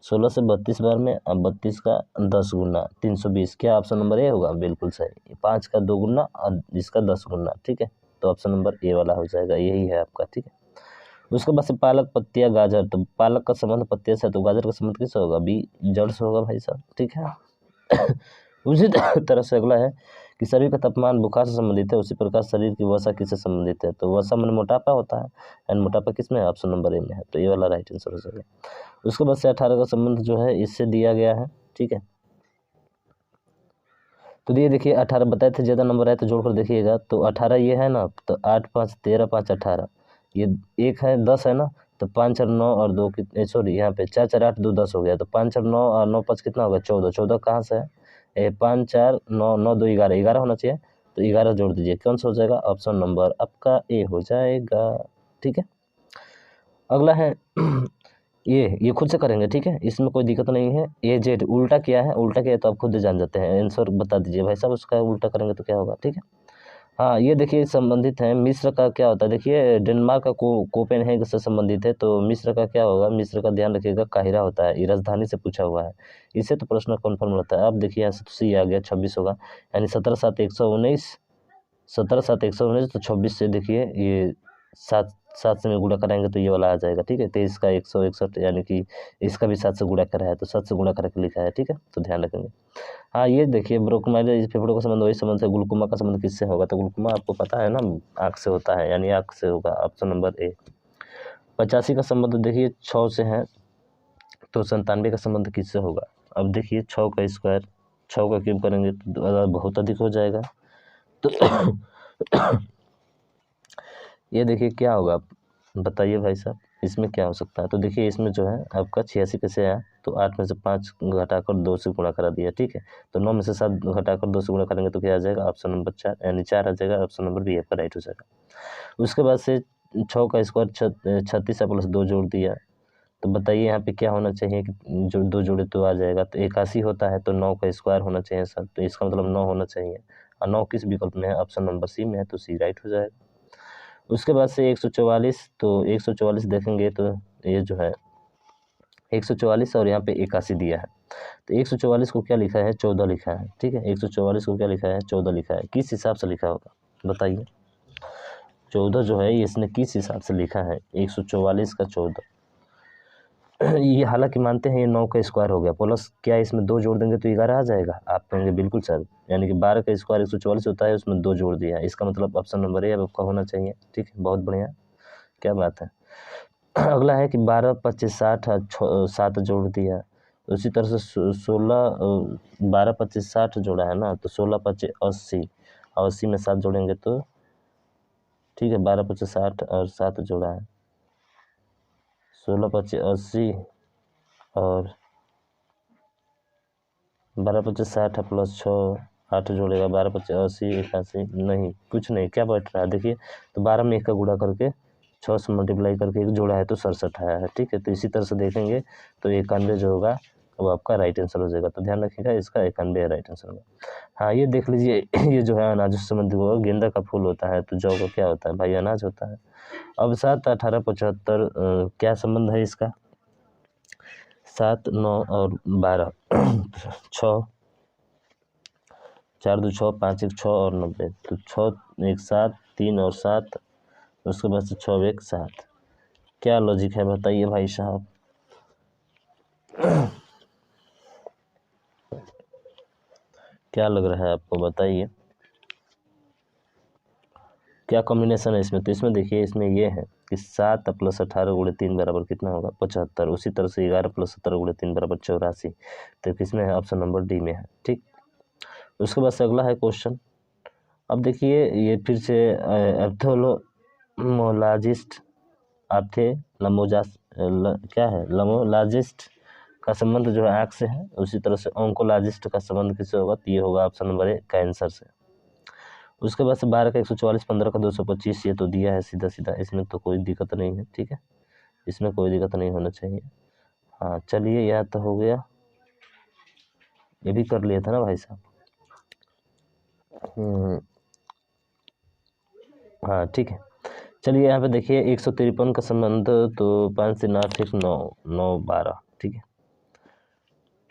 [SPEAKER 1] 16 से 32 बार में, अब 32 का 10 गुना 320, क्या ऑप्शन नंबर ए होगा, बिल्कुल सही। 5 का 2 गुना और इसका 10 गुना, ठीक है, तो ऑप्शन नंबर ए वाला हो जाएगा, यही है आपका, ठीक है। उसके बाद से पालक पत्तियाँ गाजर, तो पालक का संबंध पत्तियाँ से है, तो गाजर का संबंध किससे होगा, बी जड़ से होगा भाई साहब, ठीक है। उसी तरह से अगला है कि शरीर का तापमान बुखार से संबंधित है, उसी प्रकार शरीर की वसा किससे संबंधित है, तो वसा मन मोटापा होता है, एंड मोटापा किस में है, ऑप्शन नंबर ए में है, तो ये वाला राइट आंसर हो जाएगा। उसके बाद से 18 का संबंध जो है इससे दिया गया है, ठीक है। तो ये देखिए 18 बताए थे, ज़्यादा नंबर आए तो जोड़कर देखिएगा, तो 18 ये है ना, तो 8 5 13 5 18, ये एक है 10 है ना, तो 5 और 9 और 2 कितने, सॉरी यहाँ पे 4 4 8 2 10 हो गया, तो 5 और 9 और 9 5 कितना होगा 14, 14 कहाँ से है 5 4 9 9 2 11, 11 होना चाहिए, तो 11 जोड़ दीजिए, कौन सा हो जाएगा, ऑप्शन नंबर आपका ए हो जाएगा, ठीक है। अगला है ये खुद से करेंगे, ठीक है, इसमें कोई दिक्कत नहीं है। ए जेड उल्टा किया है, उल्टा किया है तो आप खुद जान जाते हैं, आंसर बता दीजिए भाई साहब, उसका उल्टा करेंगे तो क्या होगा, ठीक है। हाँ ये देखिए संबंधित है, मिस्र का क्या होता है, देखिए डेनमार्क का कोपेनहेगन से संबंधित है, तो मिस्र का क्या होगा, मिस्र का ध्यान रखिएगा काहिरा होता है, ये राजधानी से पूछा हुआ है, इससे तो प्रश्न कन्फर्म रहता है। अब देखिए यहाँ से तो सी आ गया, 26 होगा, यानी 17 7 119, 17 7 119, तो 26 से देखिए ये 7 7 से में गुणा कराएंगे तो ये वाला आ जाएगा, ठीक है। 23 का 161, यानी कि इसका भी 7 से गुणा करा है, तो 7 से गुणा करके लिखा है, ठीक है, तो ध्यान रखेंगे। हाँ ये देखिए ब्रोंकाइटिस फेफड़ों का संबंध वही संबंध है, ग्लूकोमा का संबंध किससे होगा, तो ग्लूकोमा आपको पता है ना आँख से होता है, यानी आँख से होगा, ऑप्शन नंबर ए। 85 का संबंध देखिए 6 से है, तो 97 का संबंध किससे होगा। अब देखिए 6 का स्क्वायर 6 का क्यूब करेंगे तो बहुत अधिक हो जाएगा, तो ये देखिए क्या होगा, बताइए भाई साहब इसमें क्या हो सकता है। तो देखिए इसमें जो है आपका 86 कैसे आया, तो 8 में से 5 घटाकर 2 से गुणा करा दिया, ठीक है। तो 9 में से 7 घटाकर 2 से गुणा करेंगे तो क्या आ जाएगा, ऑप्शन नंबर 4, यानी 4 आ जाएगा, ऑप्शन नंबर बी आपका राइट हो जाएगा। उसके बाद से 6 का स्क्वायर 36 प्लस 2 जोड़ दिया, तो बताइए यहाँ पे क्या होना चाहिए कि जो 2 जोड़े तो आ जाएगा, तो 81 होता है, तो 9 का स्क्वायर होना चाहिए सर, तो इसका मतलब 9 होना चाहिए, और 9 किस विकल्प में है, ऑप्शन नंबर सी में है, तो सी राइट हो जाएगा। उसके बाद से 144, तो 144 देखेंगे तो ये जो है 144 और यहाँ पे 81 दिया है, तो 144 को क्या लिखा है 14 लिखा है, ठीक है। 144 को क्या लिखा है 14 लिखा है, किस हिसाब से लिखा होगा बताइए। 14 जो है इसने किस हिसाब से लिखा है, 144 का 14, ये हालांकि मानते हैं ये 9 का स्क्वायर हो गया, प्लस क्या इसमें 2 जोड़ देंगे तो 11 आ जाएगा। आप कहेंगे बिल्कुल सर, यानी कि 12 का स्क्वायर 144 होता है, उसमें 2 जोड़ दिया है, इसका मतलब ऑप्शन नंबर ए आपका होना चाहिए। ठीक है, बहुत बढ़िया, क्या बात है। अगला है कि 12 25 60 7 जोड़ दिया, उसी तरह से 16 12 25 60 जोड़ा है ना, तो 16 25 80 और 80 में 7 जोड़ेंगे तो ठीक है, 12 25 60 और 7 जोड़ा है, 16 25 80 और 12 25 60 प्लस 6 8 जोड़ेगा, 12 25 80 81, नहीं कुछ नहीं, क्या बैठ रहा है देखिए। तो 12 में 1 का गुणा करके 6 से मल्टीप्लाई करके 1 जोड़ा है तो 67 आया है। ठीक है, तो इसी तरह से देखेंगे तो 91 जो होगा वो आपका राइट आंसर हो जाएगा। तो ध्यान रखिएगा, इसका 91 राइट आंसर होगा। हाँ, ये देख लीजिए, ये जो है अनाज से संबंधित होगा, गेंदा का फूल होता है तो जौ का क्या होता है भाई, अनाज होता है। अब 7 18 75 क्या संबंध है इसका, 7 9 और 12 6 4 2 6 5 1 6 और 90, तो 6 1 7 3 और 7, उसके बाद से 6 1 7, क्या लॉजिक है बताइए भाई साहब। क्या लग रहा है आपको, बताइए क्या कॉम्बिनेशन है इसमें। तो इसमें देखिए, इसमें ये है कि 7 प्लस 18 गुणे 3 बराबर कितना होगा 75, उसी तरह से 11 प्लस 17 गुणे 3 बराबर 84, तो किसमें है, ऑप्शन नंबर डी में है। ठीक, उसके बाद से अगला है क्वेश्चन। अब देखिए ये फिर से एप्थोलोमोलॉजिस्ट क्या है, लमोलॉजिस्ट का संबंध जो है आँख से है, उसी तरह से ऑन्कोलॉजिस्ट का संबंध किससे होगा, तो ये होगा ऑप्शन नंबर ए कैंसर से। उसके बाद से 12 का 144 15 का 225, ये तो दिया है सीधा सीधा, इसमें तो कोई दिक्कत नहीं है। ठीक है, इसमें कोई दिक्कत नहीं होना चाहिए। हाँ चलिए, यह तो हो गया, ये भी कर लिया था ना भाई साहब। हाँ ठीक है, चलिए यहाँ पे देखिए 153 का संबंध, तो 5 से 8 1 9 9 12, ठीक है।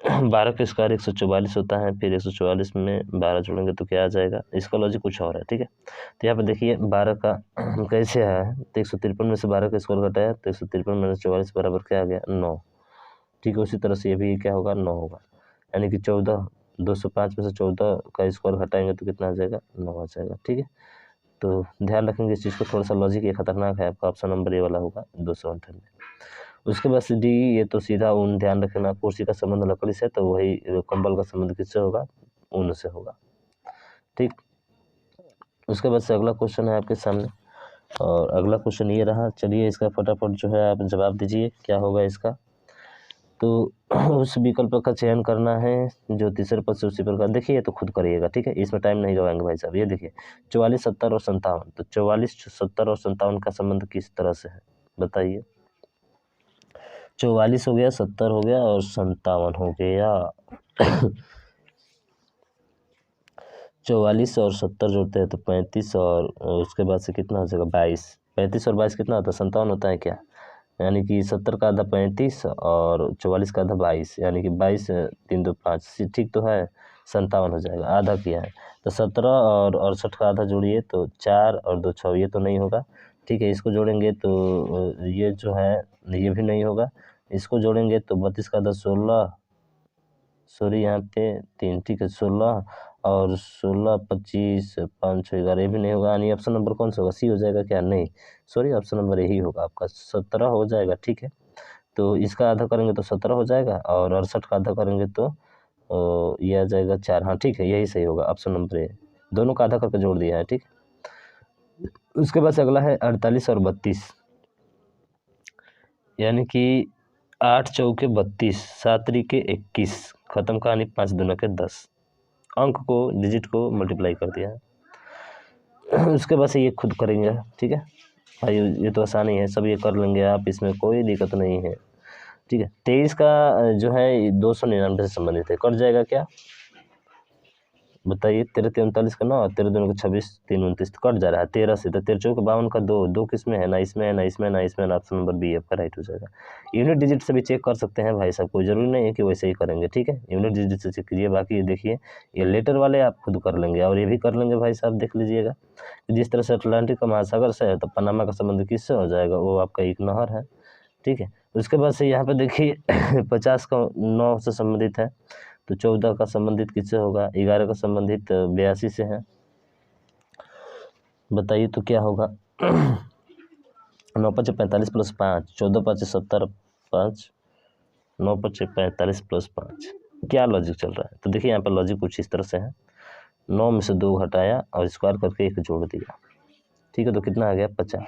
[SPEAKER 1] 12 का स्क्वायर 144 होता है, फिर 144 में 12 जोड़ेंगे तो क्या आ जाएगा, इसका लॉजिक कुछ और है। ठीक है, तो यहाँ पे देखिए 12 का कैसे आया है, तो 153 में से 12 का स्क्वायर घटाया तो 153 माइनस 44 बराबर क्या आ गया 9। ठीक है, उसी तरह से ये भी क्या होगा 9 होगा, यानी कि 14 205 में से 14 का स्क्वायर घटाएंगे तो कितना आ जाएगा 9 आ जाएगा। ठीक है, तो ध्यान रखेंगे इस चीज़ को, थोड़ा सा लॉजिक ये खतरनाक है आपका, ऑप्शन नंबर ए वाला होगा 298। उसके बाद से डी, ये तो सीधा ऊन, ध्यान रखना कुर्सी का संबंध लकड़ी से, तो वही कंबल का संबंध किससे होगा, ऊन से होगा। ठीक, उसके बाद से अगला क्वेश्चन है आपके सामने, और अगला क्वेश्चन ये रहा। चलिए इसका फटाफट जो है आप जवाब दीजिए, क्या होगा इसका। तो उस विकल्प का चयन करना है जो तीसरे पद से उसी प्रकार, देखिए ये तो खुद करिएगा। ठीक है, इसमें टाइम नहीं गवाएंगे भाई साहब। ये देखिए 44 70 और 57, तो 44 70 और 57 का संबंध किस तरह से है बताइए। 44 हो गया, 70 हो गया और 57 हो गया। 44 और 70 जोड़ते हैं तो 35, और उसके बाद से कितना हो जाएगा 22। 35 और 22 कितना होता है 57 होता है क्या, यानी कि 70 का आधा 35 और 44 का आधा 22, यानी कि 22 3 2 5, ठीक तो है, 57 हो जाएगा। आधा किया है तो 17 और 68 का आधा जोड़िए तो 4 और 2 6, ये तो नहीं होगा। ठीक है, इसको जोड़ेंगे तो ये जो है ये भी नहीं होगा, इसको जोड़ेंगे तो 32 का आधा 16, सॉरी यहाँ पे 3, ठीक है 16 और 16 25 5 6 11, ये भी नहीं होगा, यानी ऑप्शन नंबर कौन सा होगा, सी हो जाएगा क्या, नहीं सॉरी, ऑप्शन नंबर यही होगा आपका 17 हो जाएगा। ठीक है, तो इसका आधा करेंगे तो 17 हो जाएगा, और 68 का आधा करेंगे तो ये आ जाएगा 4। हाँ ठीक है, यही सही होगा, ऑप्शन नंबर ए, दोनों का आधा करके जोड़ दिया है। ठीक, उसके बाद अगला है 48 और 32, यानी कि 8 चौके 32 7 त्रिके 21, खत्म कहानी 5 दूना के 10, अंक को डिजिट को मल्टीप्लाई कर दिया है। उसके बाद से ये खुद करेंगे। ठीक है भाई, ये तो आसानी है, सब ये कर लेंगे आप, इसमें कोई दिक्कत नहीं है। ठीक है, 23 का जो है 299 से संबंधित है, कट जाएगा क्या बताइए। 13 39 का 9, 13 दूनी का 26 3 29, कट जा रहा है 13 से, तो 13 चौके 52 का 2 2 किस में है, ना इसमें है ना इसमें ना इसमें, ऑप्शन नंबर बी आपका राइट हो जाएगा। यूनिट डिजिट से भी चेक कर सकते हैं भाई साहब, कोई जरूरी नहीं है कि वैसे ही करेंगे। ठीक है, यूनिट डिजिट से चेक कीजिए, बाकी ये देखिए ये लेटर वाले आप खुद कर लेंगे, और ये भी कर लेंगे भाई साहब, देख लीजिएगा जिस तरह से अटलांटिक का महासागर से है तो पनामा का संबंध किससे हो जाएगा, वो आपका एक नहर है। ठीक है, उसके बाद से यहाँ पे देखिए 50 का 9 से संबंधित है, तो 14 का संबंधित किससे होगा, 11 का संबंधित 82 से है। बताइए तो क्या होगा। 9 5 45 प्लस 5, 14 5 70 5, 9 5 45 प्लस 5। क्या लॉजिक चल रहा है, तो देखिए यहाँ पर लॉजिक कुछ इस तरह से है, 9 में से 2 घटाया और स्क्वायर करके 1 जोड़ दिया, ठीक है, तो कितना आ गया 50।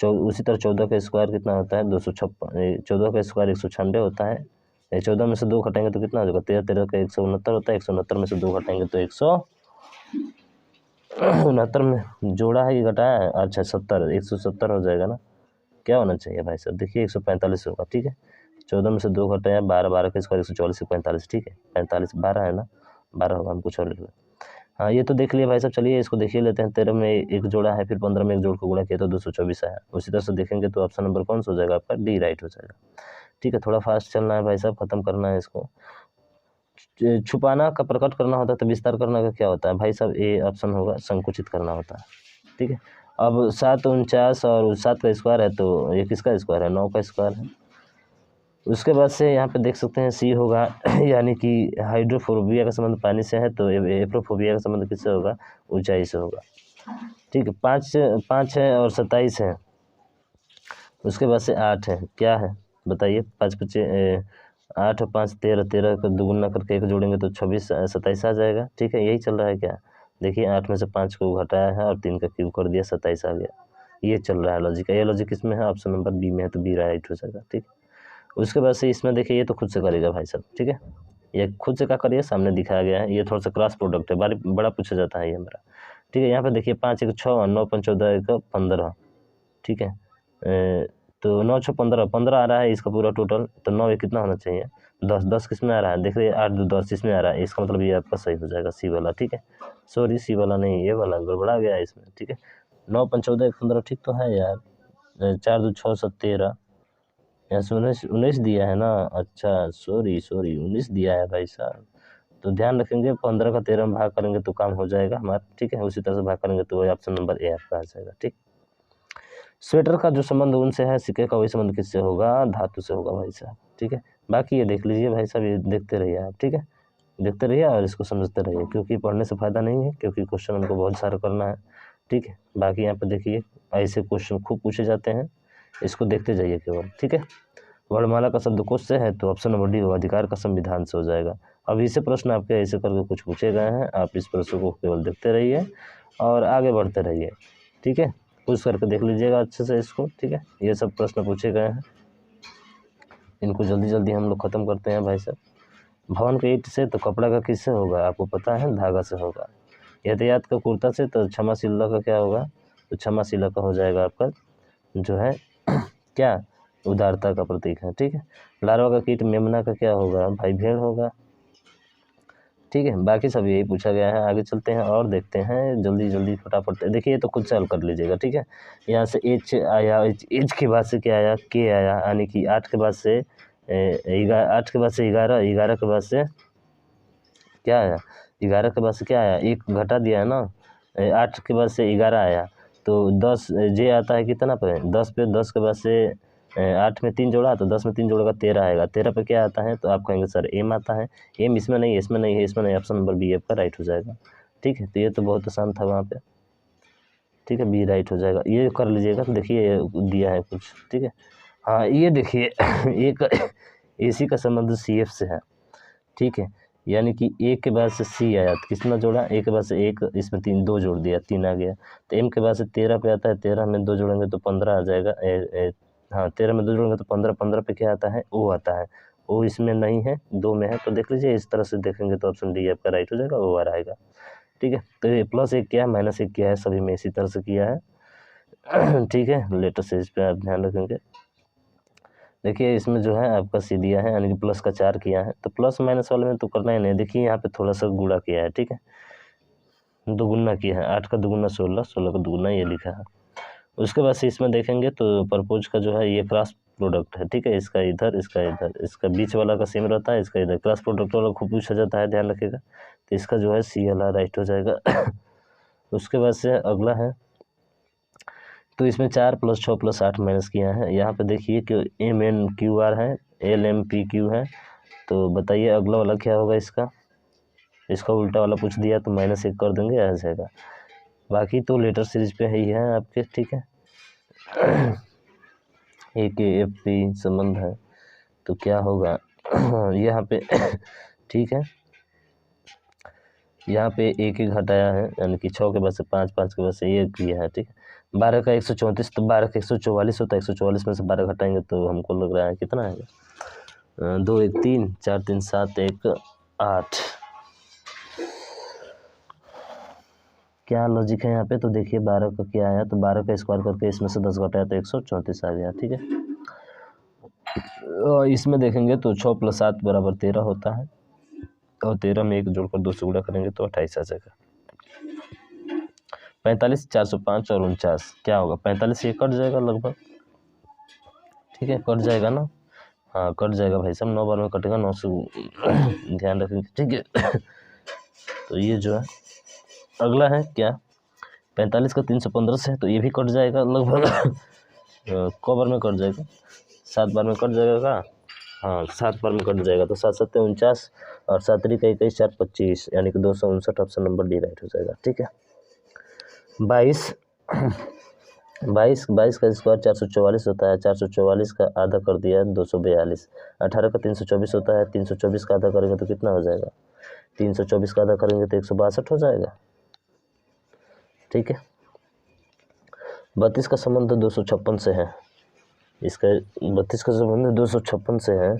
[SPEAKER 1] उसी तरह 14 का स्क्वायर कितना होता है 256, 14 का स्क्वायर 196 होता है। 14 में से 2 घटाएंगे तो कितना हो जाएगा 13, 13 का 169 होता है, 169 में से 2 घटाएंगे तो 169 में जोड़ा है कि घटाया है, अच्छा 70, 170 हो जाएगा ना। क्या होना चाहिए भाई साहब, देखिए 145 होगा, ठीक है। 14 में से 2 घटाया 12, 12 का स्क्वायर 144 45, ठीक है, 45 12 है ना, 12 होगा, हम कुछ और लिख लें। हाँ ये तो देख लिया भाई साहब, चलिए इसको देखिए लेते हैं। 13 में 1 जोड़ा है, फिर 15 में 1 जोड़ को गुणा किया तो 224 आया। उसी तरह से देखेंगे तो ऑप्शन नंबर कौन सा हो जाएगा आपका, डी राइट हो जाएगा। ठीक है, थोड़ा फास्ट चलना है भाई साहब, खत्म करना है इसको। छुपाना का प्रकट करना होता है तो विस्तार करना का क्या होता है भाई साहब, ए ऑप्शन होगा, संकुचित करना होता है। ठीक है, अब 7 49 और 7 का स्क्वायर है तो ये किसका स्क्वायर है, 9 का स्क्वायर है। उसके बाद से यहाँ पे देख सकते हैं सी होगा यानी कि हाइड्रोफोबिया का संबंध पानी से है, तो एप्रोफोबिया का संबंध किससे होगा, ऊंचाई से होगा। ठीक है, 5 है और 27 है। उसके बाद से 8 है, क्या है बताइए, 5 5 8 और 5 13, 13 का दुगुना करके 1 जोड़ेंगे तो 26 27 आ जाएगा। ठीक है, यही चल रहा है क्या, देखिए 8 में से 5 को घटाया है और 3 का क्यूब कर दिया, 27 आ गया। ये चल रहा है लॉजिक, ये लॉजिक किसमें है, ऑप्शन नंबर बी में है, तो बी राइट हो जाएगा। ठीक, उसके बाद से इसमें देखिए ये तो खुद से करेगा भाई साहब। ठीक है, ये खुद से क्या करिए, सामने दिखाया गया है, ये थोड़ा सा क्रॉस प्रोडक्ट है, बड़ा पूछा जाता है ये मेरा। ठीक है, यहाँ पे देखिए 5 1 6 9 5 14 1 15। ठीक है, तो 9 6 15 15 आ रहा है इसका पूरा टोटल, तो 9 एक कितना होना चाहिए 10, 10 किस में आ रहा है, देख रहे 8 2 10 इसमें आ रहा है, इसका मतलब ये आपका सही हो जाएगा सी वाला। ठीक है, सॉरी सी वाला नहीं, ये वाला गड़बड़ा गया है इसमें। ठीक है, 9 5 14 1 15 ठीक तो है यार, 4 2 6 7 13, यहाँ से 19 दिया है ना, अच्छा सॉरी 19 दिया है भाई साहब, तो ध्यान रखेंगे 15 का 13 में भाग करेंगे तो काम हो जाएगा हमारा। ठीक है, उसी तरह से भाग करेंगे तो वही ऑप्शन नंबर ए आपका आ जाएगा। ठीक, स्वेटर का जो संबंध उनसे है, सिक्के का वही संबंध किससे होगा, धातु से होगा भाई साहब। ठीक है, बाकी ये देख लीजिए भाई साहब, ये देखते रहिए आप। ठीक है, देखते रहिए और इसको समझते रहिए, क्योंकि पढ़ने से फ़ायदा नहीं है, क्योंकि क्वेश्चन हमको बहुत सारा करना है। ठीक है, बाकी यहाँ पे देखिए ऐसे क्वेश्चन खूब पूछे जाते हैं, इसको देखते जाइए केवल। ठीक है, वर्णमाला का शब्दकोश से है तो ऑप्शन नंबर डी होगा, अधिकार का संविधान से हो जाएगा। अब इसे प्रश्न आपके ऐसे करके कुछ पूछे गए हैं, आप इस प्रश्न को केवल देखते रहिए और आगे बढ़ते रहिए। ठीक है, कुछ करके देख लीजिएगा अच्छे से इसको। ठीक है, ये सब प्रश्न पूछे गए हैं, इनको जल्दी जल्दी हम लोग ख़त्म करते हैं भाई साहब। भवन के ईंट से तो कपड़ा का किससे होगा, आपको पता है, धागा से होगा। यातायात का कुर्ता से तो क्षमाशीलता का क्या होगा, तो क्षमाशीला का हो जाएगा आपका जो है क्या, उदारता का प्रतीक है। ठीक है, लार्वा का कीट मेमना का क्या होगा भाई, भेड़ होगा। ठीक है, बाकी सब यही पूछा गया है, आगे चलते हैं और देखते हैं जल्दी जल्दी फटाफट। देखिए ये तो खुद से हल कर लीजिएगा। ठीक है, यहाँ से एच आया, एच के बाद से क्या आया, के आया, यानी कि 8 के बाद से 8 के बाद से 11, 11 के बाद से क्या आया, 11 के बाद से क्या आया, 1 घटा दिया है ना, 8 के बाद से 11 आया, तो 10 जे आता है कितना पे, 10 पे, 10 के बाद से 8 में 3 जोड़ा तो 10 में 3 जोड़ेगा 13 आएगा, 13 पे क्या आता है, तो आप कहेंगे सर एम आता है, एम इसमें नहीं है, इसमें नहीं है, इसमें नहीं, ऑप्शन नंबर बी आपका राइट हो जाएगा। ठीक है, तो ये तो बहुत आसान था वहाँ पे। ठीक है, बी राइट हो जाएगा, ये कर लीजिएगा। तो देखिए दिया है कुछ। ठीक है, हाँ ये देखिए एक एसी का संबंध सी एफ से है। ठीक है, यानी कि ए के बाद से सी आया तो कितना जोड़ा, ए के बाद से 1, इसमें 3 2 जोड़ दिया 3 आ गया, तो एम के बाद से 13 पे आता है, 13 में 2 जोड़ेंगे तो 15 आ जाएगा। हाँ 13 में 2 जोड़ेंगे तो 15, 15 पे क्या आता है, ओ आता है, ओ इसमें नहीं है, 2 में है, तो देख लीजिए इस तरह से देखेंगे तो ऑप्शन डी आपका राइट हो जाएगा, ओ आ रहेगा। ठीक है, तो ये +1 क्या है, -1 क्या है, सभी में इसी तरह से किया है। ठीक है, लेटेस्ट इस पर आप ध्यान रखेंगे। देखिए इसमें जो है आपका सी दिया है, यानी कि प्लस का 4 किया है, तो प्लस माइनस वाले में तो करना ही नहीं। देखिए यहाँ पे थोड़ा सा गुणा किया है। ठीक है, दुगुना किया है, 8 का दुगुना 16, 16 का दुगुना ये लिखा है। उसके बाद से इसमें देखेंगे तो परपोज का जो है ये क्रॉस प्रोडक्ट है। ठीक है, इसका इधर, इसका इधर, इसका बीच वाला का सेम रहता है, इसका इधर, क्रॉस प्रोडक्ट वाला खूब पूछा जाता है, ध्यान रखिएगा। तो इसका जो है सी वाला राइट हो जाएगा। उसके बाद से अगला है तो इसमें 4 + 6 + 8 माइनस किया है। यहाँ पे देखिए कि MNQR है, LMPQ है। तो बताइए अगला वाला क्या होगा इसका उल्टा वाला पूछ दिया तो -1 कर देंगे, आ जाएगा। बाकी तो लेटर सीरीज पे ही है आपके, ठीक है। AKFP संबंध है तो क्या होगा यहाँ पे ठीक है, यहाँ पे 1 घटाया है, यानी कि 6 के बाद से 5, 5 के बाद से 1 किया है, ठीक है। 12 का 134 तो 12 का 144 होता है। 144 में से 12 घटाएंगे तो हमको लग रहा है कितना आएगा, 2 1 3 4 3 7 1 8। क्या लॉजिक है यहाँ पे, तो देखिए 12 का क्या आया, तो 12 का स्क्वायर करके इसमें से 10 घटाया तो 134 आ गया, ठीक है। इसमें देखेंगे तो 6 + 7 = 13 होता है, और 13 में 1 जोड़कर 2 से गुणा करेंगे तो 28 आ जाएगा। 45 405 और 49 क्या होगा, 45 ये कट जाएगा लगभग, ठीक है, कट जाएगा ना, हाँ कट जाएगा भाई साहब, 9 बार में कटेगा, 9 से ध्यान रखेंगे, ठीक है। तो ये जो है अगला है क्या, 45 का 315 से है तो ये भी कट जाएगा लगभग क बार में कट जाएगा, 7 बार में कट जाएगा का, हाँ 7 बार में कट जाएगा। तो 7 7 49 और 7 3 का 21 4 25, यानी कि 259 ऑप्शन नंबर डी राइट हो जाएगा, ठीक है। 22 का स्क्वायर 444 होता है, 444 का आधा कर दिया 242। 18 का 324 होता है, 324 का आधा करेंगे तो कितना हो जाएगा, 324 का आधा करेंगे तो 162 हो जाएगा, ठीक है। 32 का संबंध 256 से है, इसका 32 का संबंध 256 से है,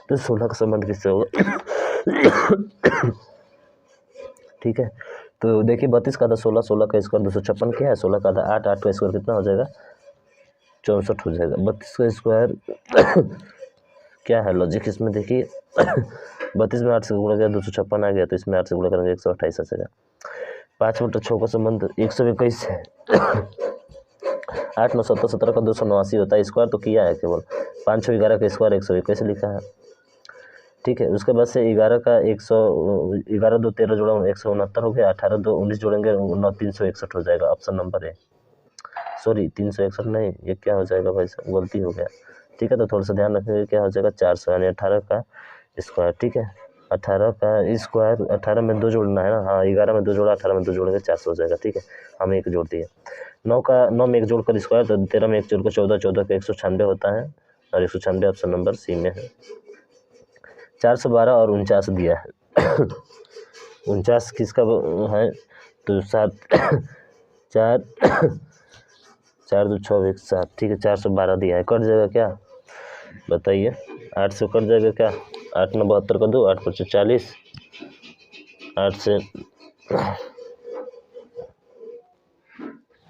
[SPEAKER 1] तो 16 का संबंध किससे होगा ठीक है। तो देखिए 32 का आधा 16, 16 का स्क्वायर 256 क्या है, 16 का आधा 8, 8 का स्क्वायर कितना हो जाएगा, 64 हो जाएगा। 32 का स्क्वायर क्या है लॉजिक इसमें, देखिए 32 में 8 से गुणा किया 256 आ गया, तो इसमें 8 से गुणा करेंगे 128 आ जाएगा। 5 बटा 6 का संबंध 121 है 8 9 17 17 का 289 होता है, स्क्वायर तो किया है केवल, 5 6 11 का स्क्वायर 121 लिखा है, ठीक है। उसके बाद से 11 का 11 2 13 जोड़ा 169 हो गया, 18 2 19 जोड़ेंगे 9 361 हो जाएगा, ऑप्शन नंबर है, सॉरी 361 नहीं, ये क्या हो जाएगा भाई साहब, गलती हो गया, ठीक है। तो थोड़ा सा ध्यान रखेंगे, क्या हो जाएगा 400, यानी 18 का स्क्वायर, ठीक है। 18 का स्क्वायर, 18 में 2 जोड़ना है ना, हाँ 11 में 2 जोड़ा, 18 में 2 जोड़ेंगे 400 हो जाएगा, ठीक है। हम 1 जोड़ दिए। 9 में 1 जोड़कर स्क्वायर, तो 13 में 1 जोड़कर 14, 14 का 196 होता है, और 196 ऑप्शन नंबर सी में है। 412 और 49 दिया है 49 किसका है, तो 7 4 4 2 6 1 7, ठीक है। 412 दिया है, कट जाएगा क्या बताइए, 8 से कट जाएगा क्या, 8 9 72 का 2, 8 5 40, 8 से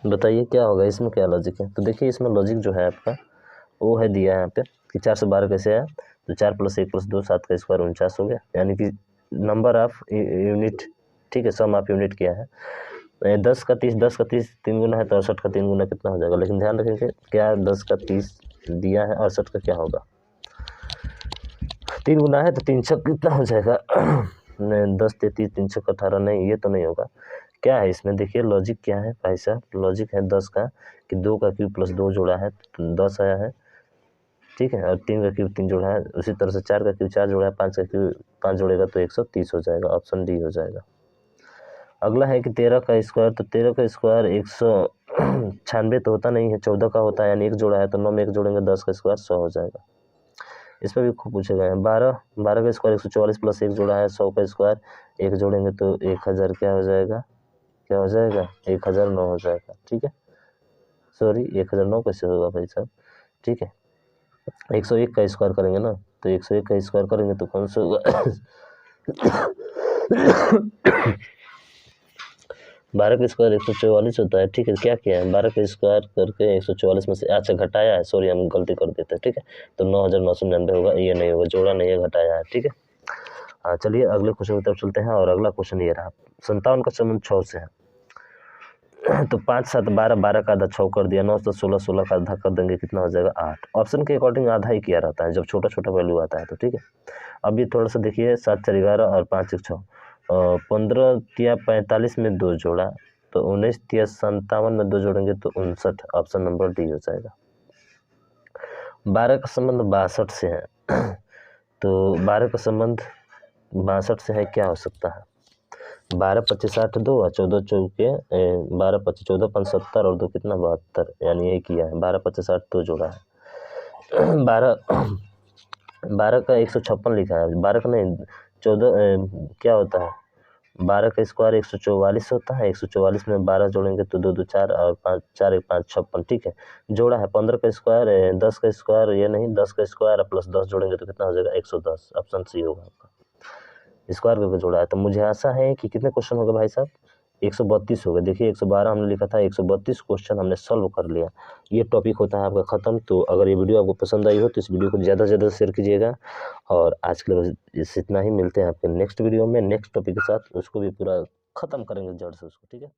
[SPEAKER 1] बताइए क्या होगा, इसमें क्या लॉजिक है। तो देखिए इसमें लॉजिक जो है आपका वो है दिया है यहाँ पे कि 412 कैसे आया, तो 4 + 1 + 2 7 का स्क्वायर 49 हो गया, यानी कि नंबर ऑफ यूनिट, ठीक है, सम ऑफ यूनिट क्या है, 10 का 30 3 गुना है, तो 68 का 3 गुना कितना हो जाएगा, लेकिन ध्यान रखेंगे क्या 10 का 30 दिया है, 68 का क्या होगा, 3 गुना है तो 3 छक कितना हो जाएगा 10 33 3 छक 18, नहीं ये तो नहीं होगा। क्या है इसमें देखिए लॉजिक क्या है भाई साहब, लॉजिक है 10 का कि 2 का क्यूब + 2 जोड़ा है तो 10 आया है, ठीक है, और 3 का क्यूब 3 जोड़ा है, उसी तरह से 4 का क्यूब 4 जोड़ा है, 5 का क्यूब 5 जोड़ेगा तो 130 हो जाएगा, ऑप्शन डी हो जाएगा। अगला है कि 13 का स्क्वायर, तो 13 का स्क्वायर 196 तो होता नहीं है, 14 का होता है, यानी 1 जोड़ा है, तो 9 में 1 जोड़ेंगे 10 का स्क्वायर 100 हो जाएगा। इस पर भी खूब पूछे गए हैं। 12 का स्क्वायर 144 + 1 जोड़ा है, 100 का स्क्वायर 1 जोड़ेंगे तो 1000 क्या हो जाएगा, 1009 हो जाएगा, ठीक है, सॉरी 1009 कैसे होगा भाई साहब, ठीक है। 101 का स्क्वायर करेंगे ना, तो 101 का स्क्वायर करेंगे तो कौन सा होगा 12 का स्क्वायर 144 होता है, ठीक है। क्या किया है 12 का स्क्वायर करके 144 में से अच्छा घटाया है, सॉरी हम गलती कर देते हैं, ठीक है। तो 9999 होगा, ये नहीं होगा, जोड़ा नहीं है, घटाया है, ठीक है। हाँ चलिए अगले क्वेश्चन की तरफ चलते हैं, और अगला क्वेश्चन ये रहा, 57 का संबंध 6 से है तो 5 7 12, 12 का आधा 6 कर दिया, 9 7 16, 16 का आधा कर देंगे कितना हो जाएगा 8, ऑप्शन के अकॉर्डिंग आधा ही किया रहता है जब छोटा छोटा वैल्यू आता है तो, ठीक है। अब ये थोड़ा सा देखिए 7 4 11 और 5 1 6, 15 या 45 में 2 जोड़ा, तो 19 में 2 जोड़ेंगे तो 59, ऑप्शन नंबर डी हो जाएगा। 12 का संबंध 62 से है तो 12 का संबंध 62 से है, क्या हो सकता है? 12 25 8 2 और 14 चौके 12 25 14 5 70 और 2 कितना 72, यानी ये किया है 12 25 8 2 जोड़ा है। 12 का 156 लिखा है, 12 का नहीं 14 क्या होता है, 12 का स्क्वायर 144 होता है, 144 में 12 जोड़ेंगे तो 2 2 4 और 5 4 1 5 56, ठीक है। जोड़ा है 15 का स्क्वायर 10 का स्क्वायर, ये नहीं 10 का स्क्वायर प्लस 10 जोड़ेंगे तो कितना हो जाएगा 110, ऑप्शन सी होगा आपका। स्क्वायर करके जोड़ा है, तो मुझे आशा है कि कितने क्वेश्चन हो गए भाई साहब, 132 हो गए। देखिए 112 हमने लिखा था, 132 क्वेश्चन हमने सॉल्व कर लिया। ये टॉपिक होता है आपका ख़त्म। तो अगर ये वीडियो आपको पसंद आई हो तो इस वीडियो को ज़्यादा से ज़्यादा शेयर कीजिएगा। और आज के लिए बस इतना ही, मिलते हैं आपके नेक्स्ट वीडियो में नेक्स्ट टॉपिक के साथ, उसको भी पूरा ख़त्म करेंगे जड़ से उसको, ठीक है।